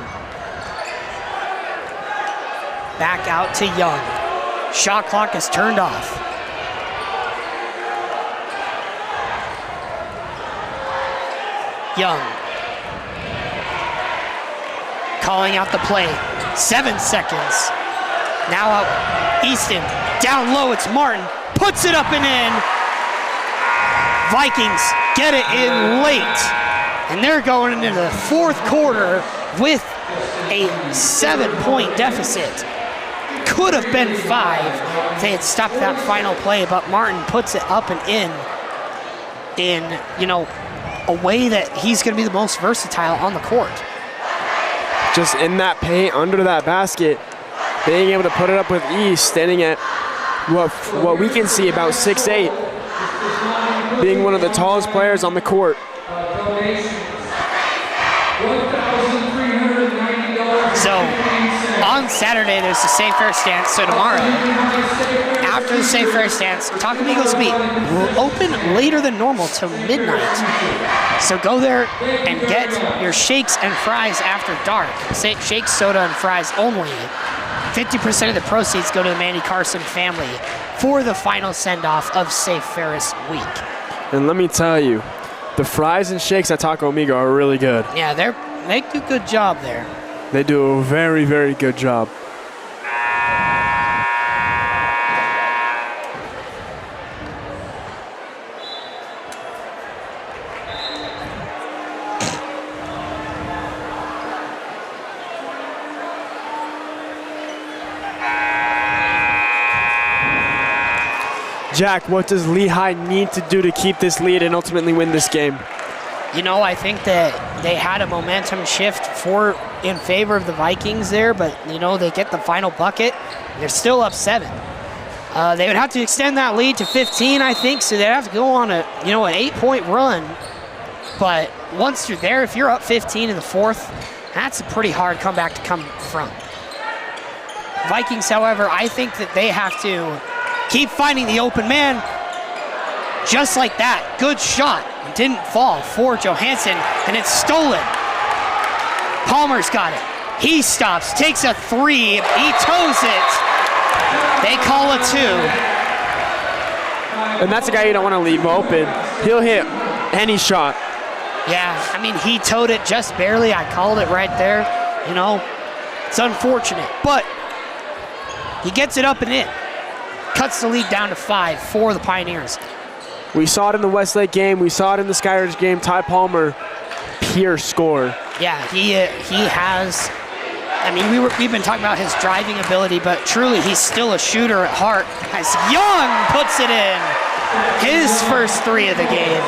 Back out to Young. Shot clock is turned off. Young. Calling out the play. 7 seconds. Now out Easton. Down low, it's Martin. Puts it up and in. Vikings get it in late. And they're going into the fourth quarter with a 7-point deficit. Could have been 5 if they had stopped that final play, but Martin puts it up and in, a way that he's going to be the most versatile on the court. Just in that paint, under that basket, being able to put it up with ease, standing at what we can see about 6'8", being one of the tallest players on the court. So on Saturday, there's the Safe Fair Stance. So tomorrow, after the Safe Fair Stance, Taco Amigos Meat will open later than normal till midnight. So go there and get your shakes and fries after dark. Shakes, soda, and fries only. 50% of the proceeds go to the Mandy Carson family for the final send-off of Safe Ferris Week. And let me tell you, the fries and shakes at Taco Amigo are really good. Yeah, they do a good job there. They do a very, very good job. Jack, what does Lehi need to do to keep this lead and ultimately win this game? I think that they had a momentum shift in favor of the Vikings there, but, they get the final bucket. They're still up 7. They would have to extend that lead to 15, I think, so they'd have to go on an 8-point run. But once you're there, if you're up 15 in the fourth, that's a pretty hard comeback to come from. Vikings, however, I think that they have to keep finding the open man. Just like that. Good shot. Didn't fall for Johansson, and it's stolen. Palmer's got it. He stops, takes a 3. He toes it. They call a 2. And that's a guy you don't want to leave open. He'll hit any shot. Yeah, he towed it just barely. I called it right there. It's unfortunate, but he gets it up and in. Cuts the lead down to 5 for the Pioneers. We saw it in the Westlake game. We saw it in the Skyridge game. Ty Palmer, pure scorer. Yeah, he has. We've been talking about his driving ability, but truly he's still a shooter at heart. As Young puts it in, his first 3 of the game.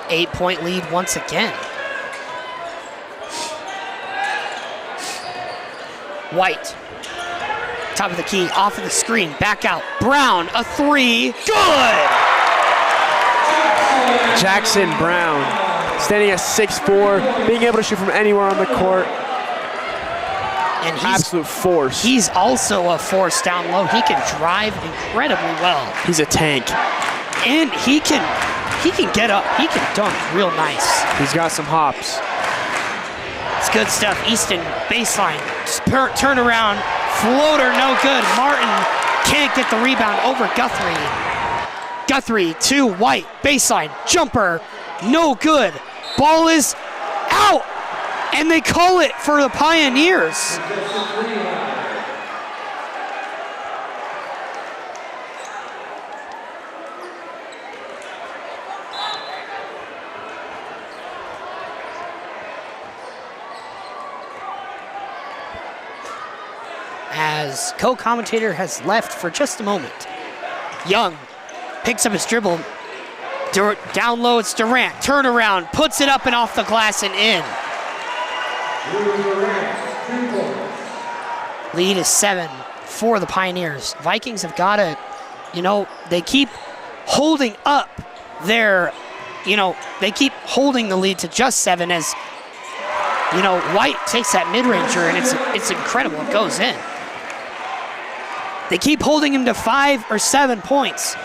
Eight-point lead once again. White. Top of the key, off of the screen, back out. Brown, a 3, good! Jackson Brown, standing at 6'4", being able to shoot from anywhere on the court. And absolute force. He's also a force down low. He can drive incredibly well. He's a tank. And he can get up. He can dunk real nice. He's got some hops. It's good stuff. Easton, baseline, turn around, floater, no good. Martin can't get the rebound over Guthrie. Guthrie to White, baseline, jumper, no good. Ball is out, and they call it for the Pioneers. As co-commentator has left for just a moment. Young picks up his dribble. Down low, it's Durant. Turn around, puts it up and off the glass and in. Lead is 7 for the Pioneers. Vikings have got to, they keep holding up their, they keep holding the lead to just 7 as You know, White takes that mid-ranger, and it's incredible. It goes in. They keep holding him to 5 or 7 points.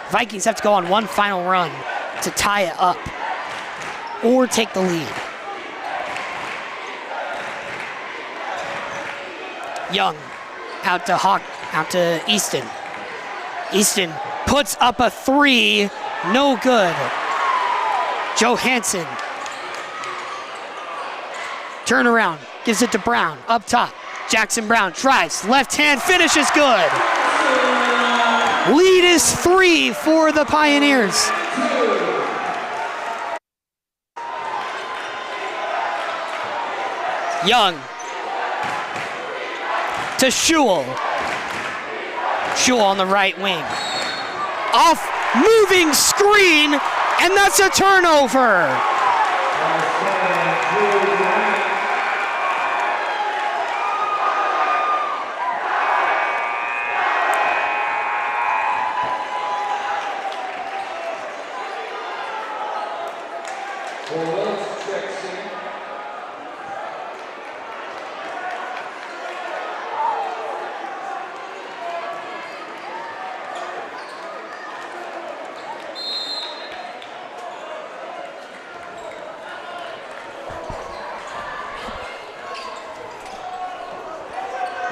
Vikings have to go on one final run to tie it up or take the lead. Young out to Easton. Easton puts up a 3, no good. Johansson. Turn around, gives it to Brown, up top. Jackson Brown drives, left hand, finishes good. Lead is 3 for the Pioneers. Young to Schewel. Schewel on the right wing. Off moving screen, and that's a turnover.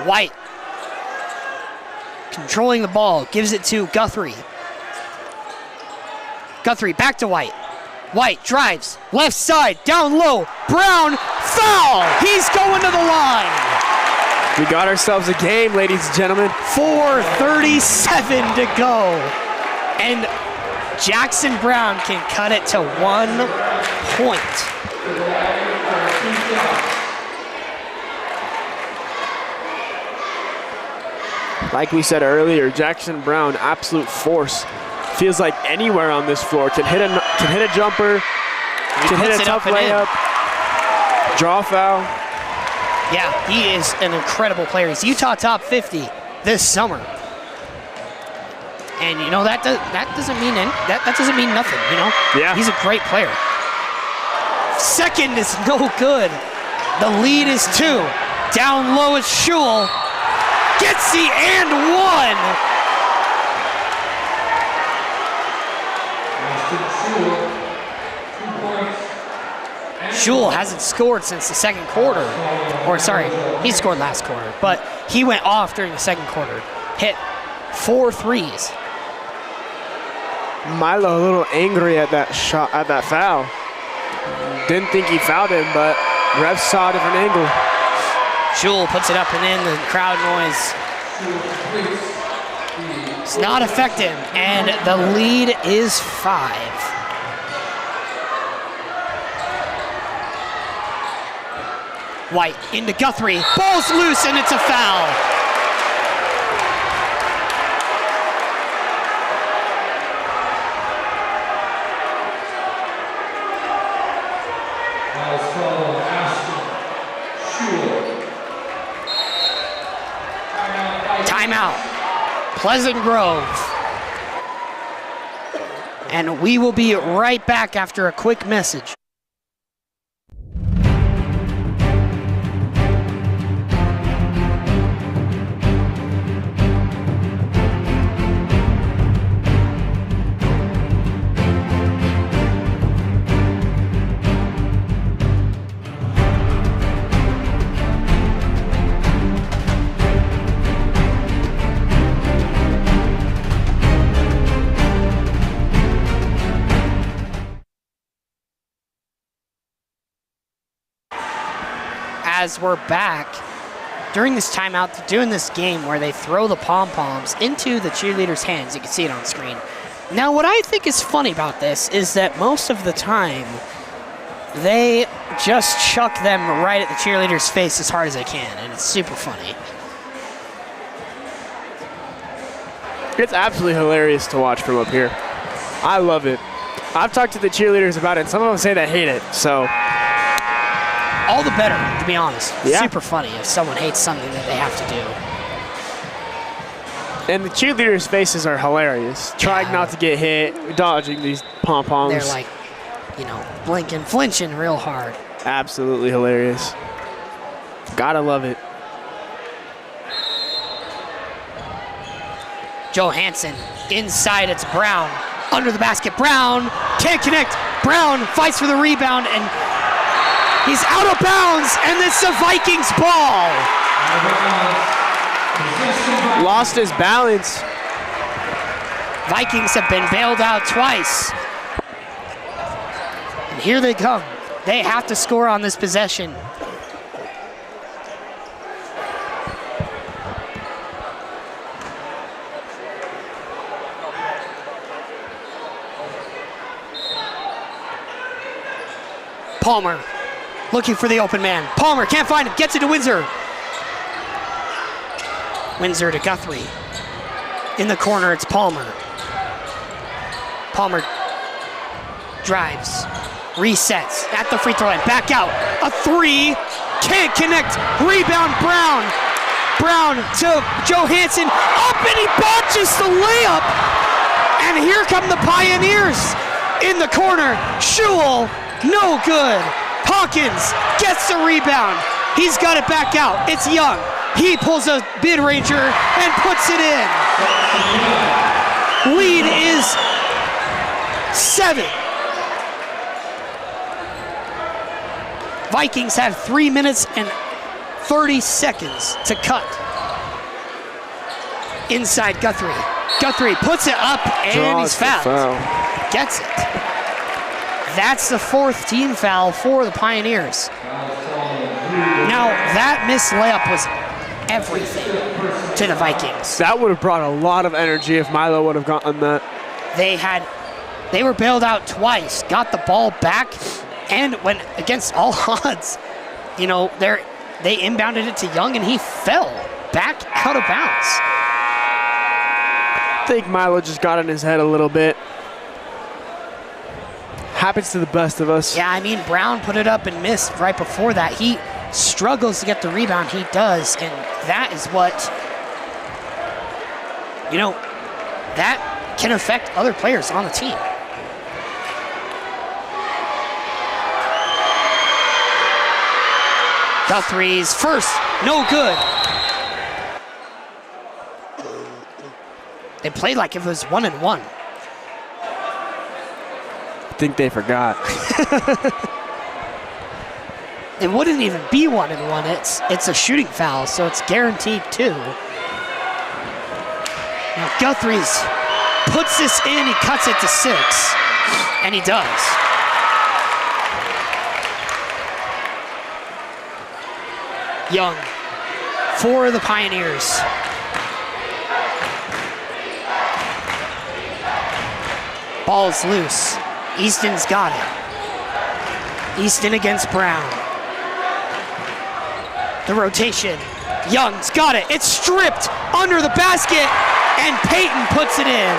White controlling the ball, gives it to Guthrie. Guthrie back to White. White drives, left side, down low. Brown, foul! He's going to the line. We got ourselves a game, ladies and gentlemen. 4:37 to go. And Jackson Brown can cut it to 1 point. Like we said earlier, Jackson Brown, absolute force. Feels like anywhere on this floor. Can hit a jumper, can hit a tough layup, draw foul. Yeah, he is an incredible player. He's Utah top 50 this summer. And you know that doesn't mean nothing, you know? Yeah. He's a great player. Second is no good. The lead is 2. Down low is Schewel. Gets the and 1. Schewel hasn't scored since the second quarter. Or sorry, he scored last quarter, but he went off during the second quarter. Hit 4 threes. Milo a little angry at that shot, at that foul. Didn't think he fouled him, but refs saw a different angle. Schewel puts it up and in, the crowd noise. It's not effective, and the lead is 5. White into Guthrie, ball's loose, and it's a foul. Timeout, Pleasant Grove. And we will be right back after a quick message. As we're back, during this timeout, they're doing this game where they throw the pom-poms into the cheerleaders' hands. You can see it on screen. Now, what I think is funny about this is that most of the time, they just chuck them right at the cheerleaders' face as hard as they can, and it's super funny. It's absolutely hilarious to watch from up here. I love it. I've talked to the cheerleaders about it, and some of them say they hate it, so. All the better, to be honest. Yeah. Super funny if someone hates something that they have to do. And the cheerleaders' faces are hilarious. Trying not to get hit, dodging these pom-poms. They're like, you know, blinking, flinching real hard. Absolutely hilarious. Gotta love it. Johansson inside, it's Brown. Under the basket, Brown can't connect. Brown fights for the rebound, and he's out of bounds, and it's the Vikings ball. Lost his balance. Vikings have been bailed out twice. And here they come. They have to score on this possession. Palmer looking for the open man. Palmer can't find him, gets it to Windsor. Windsor to Guthrie. In the corner, it's Palmer. Palmer drives, resets at the free throw line, back out. A three, can't connect. Rebound, Brown. Brown to Johansson, up and he botches the layup. And here come the Pioneers in the corner. Schewel. No good. Hawkins gets the rebound. He's got it back out. It's Young. He pulls a mid-ranger and puts it in. Lead is 7. Vikings have 3 minutes and 30 seconds to cut. Inside Guthrie. Guthrie puts it up and he's fouled. Gets it. That's the 4th team foul for the Pioneers. Now, that missed layup was everything to the Vikings. That would have brought a lot of energy if Milo would have gotten that. They were bailed out twice, got the ball back, and when against all odds, you know, they inbounded it to Young and he fell back out of bounds. I think Milo just got in his head a little bit. Happens to the best of us. Yeah, I mean, Brown put it up and missed right before that. He struggles to get the rebound. He does, and that is what, you know, that can affect other players on the team. Guthrie's first, no good. They played like if it was 1-1. I think they forgot. It wouldn't even be 1-1. It's a shooting foul, so it's guaranteed 2. Now Guthrie's puts this in, he cuts it to 6, and he does. Young for the Pioneers. Ball's loose. Easton's got it. Easton against Brown. The rotation. Young's got it. It's stripped under the basket, and Peyton puts it in.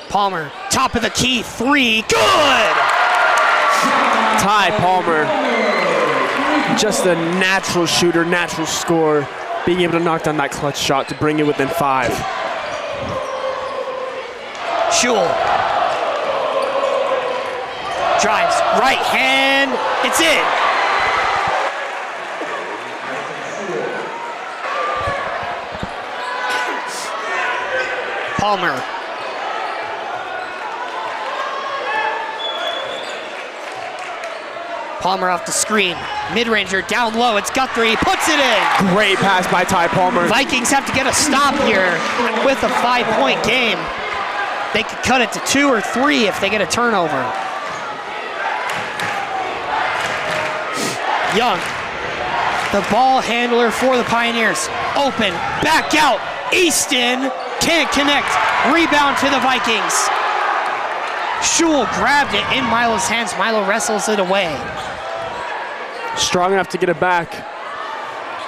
Palmer, top of the key, 3, good! Ty Palmer, just a natural shooter, natural scorer, being able to knock down that clutch shot to bring it within 5. Schewel drives, right hand, it's in. Palmer. Palmer off the screen. Mid-ranger down low. It's Guthrie. Puts it in. Great pass by Ty Palmer. Vikings have to get a stop here with a 5-point game. They could cut it to 2 or 3 if they get a turnover. Young, the ball handler for the Pioneers. Open, back out. Easton can't connect. Rebound to the Vikings. Schewel grabbed it in Milo's hands. Milo wrestles it away. Strong enough to get it back.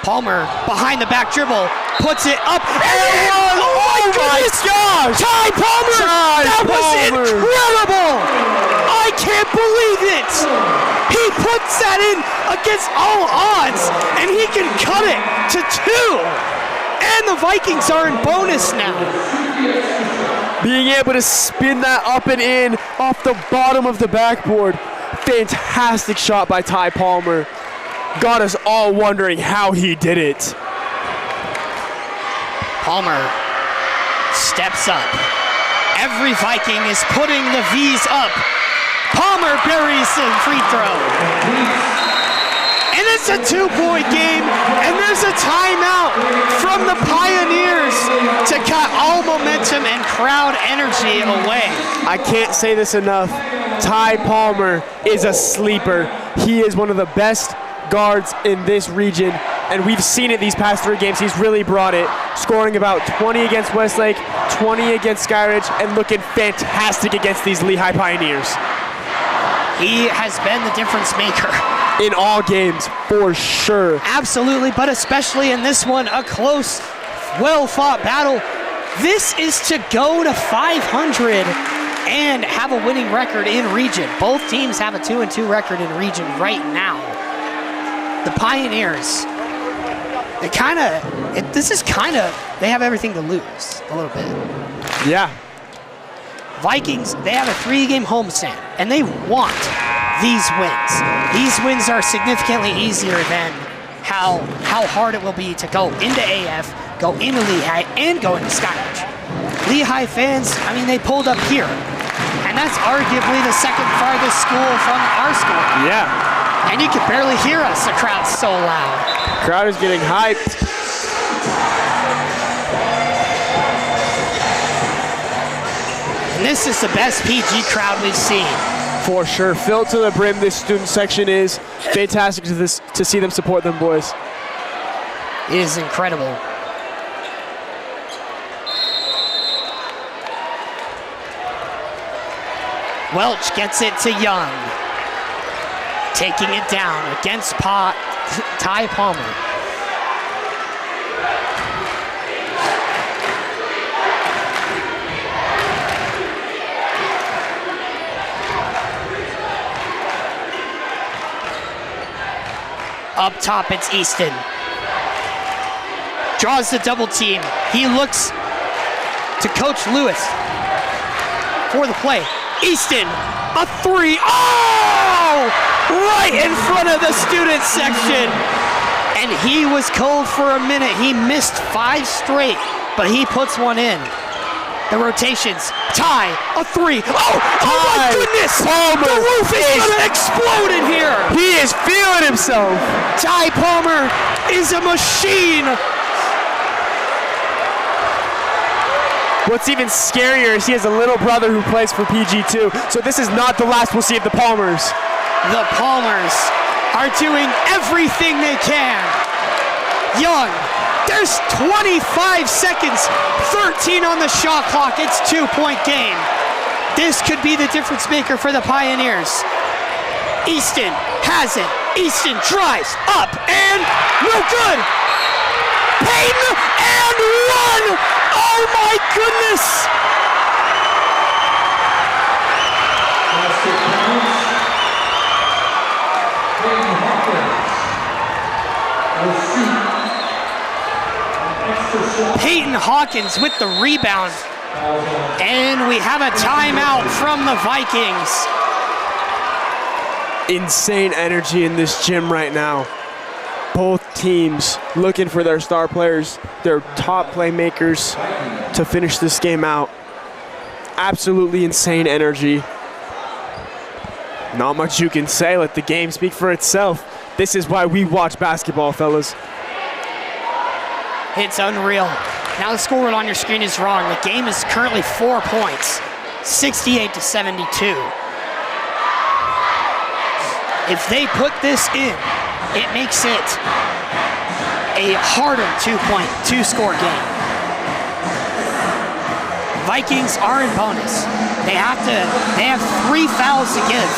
Palmer behind the back dribble, puts it up. Oh my goodness! Gosh! Ty Palmer! That was incredible! I can't believe it! He puts that in against all odds, and he can cut it to 2. And And the Vikings are in bonus now. Being able to spin that up and in off the bottom of the backboard. Fantastic shot by Ty Palmer. Got us all wondering how he did it. Palmer steps up. Every Viking is putting the V's up. Palmer buries the free throw. And it's a 2-point game, and there's a timeout from the Pioneers to cut all momentum and crowd energy away. I can't say this enough. Ty Palmer is a sleeper. He is one of the best guards in this region, and we've seen it these past 3 games. He's really brought it, scoring about 20 against Westlake, 20 against Skyridge, and looking fantastic against these Lehi Pioneers. He has been the difference maker. In all games, for sure. Absolutely, but especially in this one, a close, well-fought battle. This is to go to 500 and have a winning record in region. Both teams have a 2-2 record in region right now. The Pioneers, they have everything to lose a little bit. Yeah. Vikings, they have a 3-game homestand, and they want these wins. These wins are significantly easier than how hard it will be to go into AF, go into Lehi, and go into Skyridge. Lehi fans, I mean, they pulled up here, and that's arguably the second farthest school from our school. Yeah. And you can barely hear us, the crowd's so loud. Crowd is getting hyped. And this is the best PG crowd we've seen. For sure. Filled to the brim, this student section is fantastic to see them support them boys. It is incredible. Welch gets it to Young. Taking it down against Ty Palmer. Up top, it's Easton. Draws the double team. He looks to Coach Lewis for the play. Easton, a 3. Oh! Right in front of the student section. And he was cold for a minute. He missed 5 straight, but he puts one in. The rotations. Ty, a 3. Oh my goodness! Palmer, the roof is gonna explode in here. He is feeling himself. Ty Palmer is a machine. What's even scarier is he has a little brother who plays for PG2. So this is not the last we'll see of the Palmers. The Palmers are doing everything they can. Young, there's 25 seconds, 13 on the shot clock. It's 2-point game. This could be the difference maker for the Pioneers. Easton has it. Easton drives up and no good. Payton and 1. Oh my goodness. Peyton Hawkins with the rebound. And we have a timeout from the Vikings. Insane energy in this gym right now. Both teams looking for their star players, their top playmakers to finish this game out. Absolutely insane energy. Not much you can say. Let the game speak for itself. This is why we watch basketball, fellas. It's unreal. Now the scoreboard on your screen is wrong. The game is currently 4 points, 68-72. If they put this in, it makes it a harder 2-score game. Vikings are in bonus. They have 3 fouls to give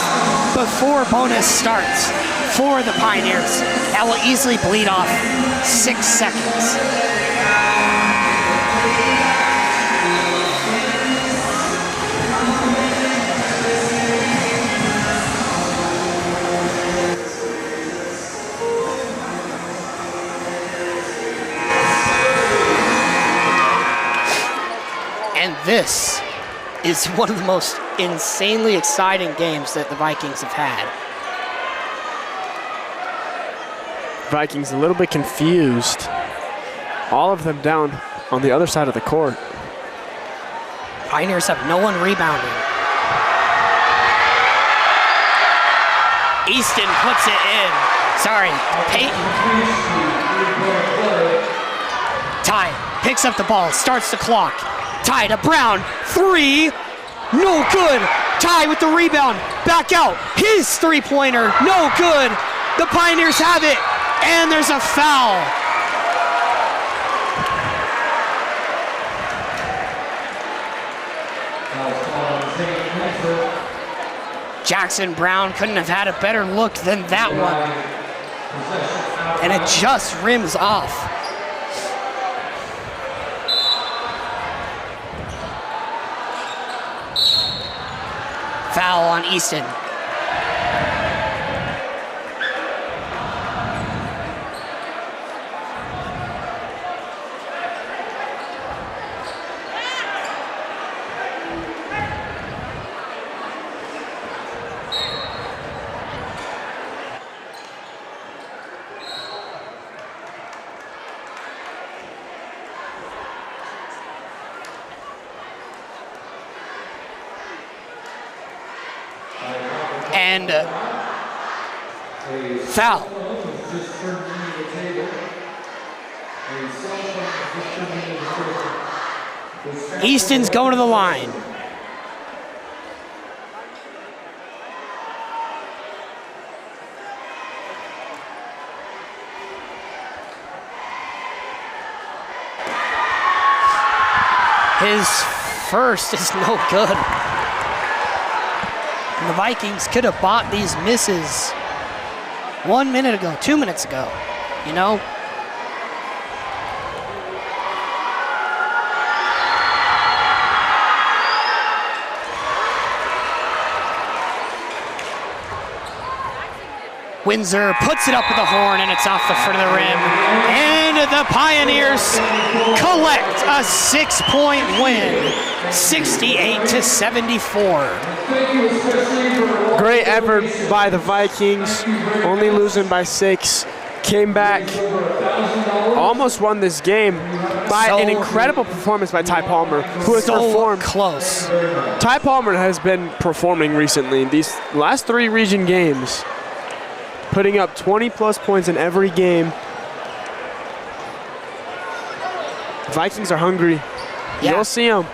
before bonus starts for the Pioneers. That will easily bleed off 6 seconds. This is one of the most insanely exciting games that the Vikings have had. Vikings a little bit confused. All of them down on the other side of the court. Pioneers have no one rebounding. Easton puts it in. Sorry, Peyton. Ty picks up the ball, starts the clock. Ty to Brown, 3, no good. Ty with the rebound, back out. His three-pointer, no good. The Pioneers have it, and there's a foul. Jackson Brown couldn't have had a better look than that one. And it just rims off. Foul on Easton. And foul. Easton's going to the line. His first is no good. And the Vikings could have bought these misses 1 minute ago, 2 minutes ago, you know? Windsor puts it up with the horn, and it's off the front of the rim. And the Pioneers collect a 6-point win, 68-74. Great effort by the Vikings, only losing by 6. Came back, almost won this game by an incredible performance by Ty Palmer, who has performed close. Ty Palmer has been performing recently. These last 3 region games, putting up 20-plus points in every game. Vikings are hungry. Yeah. You'll see them.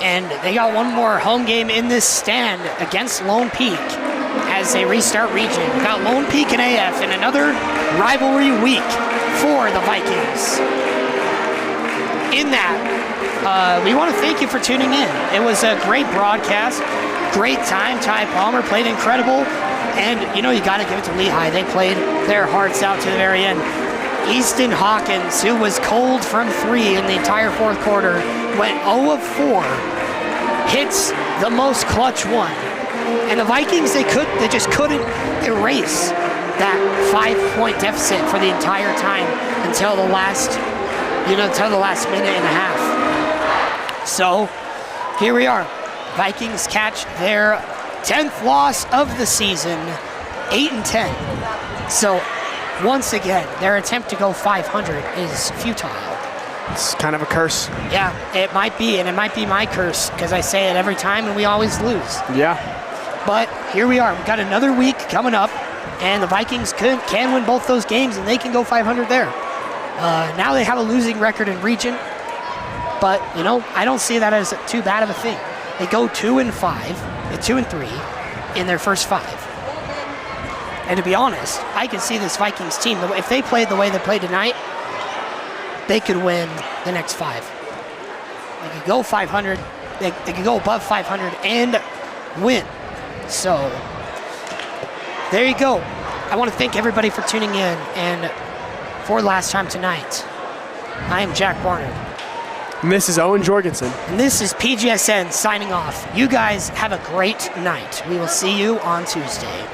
And they got one more home game in this stand against Lone Peak as they restart region. We got Lone Peak and AF in another rivalry week for the Vikings. In that, we want to thank you for tuning in. It was a great broadcast, great time. Ty Palmer played incredible. And, you know, you got to give it to Lehi. They played their hearts out to the very end. Easton Hawkins, who was cold from 3 in the entire fourth quarter, went 0 of 4, hits the most clutch one. And the Vikings, they just couldn't erase that 5-point deficit for the entire time until the last minute and a half. So here we are. Vikings catch their 10th loss of the season, 8-10. So once again, their attempt to go 500 is futile. It's kind of a curse. Yeah, it might be, and it might be my curse because I say it every time and we always lose. Yeah. But here we are. We've got another week coming up, and the Vikings can win both those games, and they can go 500 there. Now they have a losing record in region, but, you know, I don't see that as too bad of a thing. They go 2-5, 2-3 in their first 5. And to be honest, I can see this Vikings team, if they played the way they played tonight, they could win the next 5. They could go 500, they could go above 500 and win. So, there you go. I want to thank everybody for tuning in, and for last time tonight, I am Jack Barnard. And this is Owen Jorgensen. And this is PGSN signing off. You guys have a great night. We will see you on Tuesday.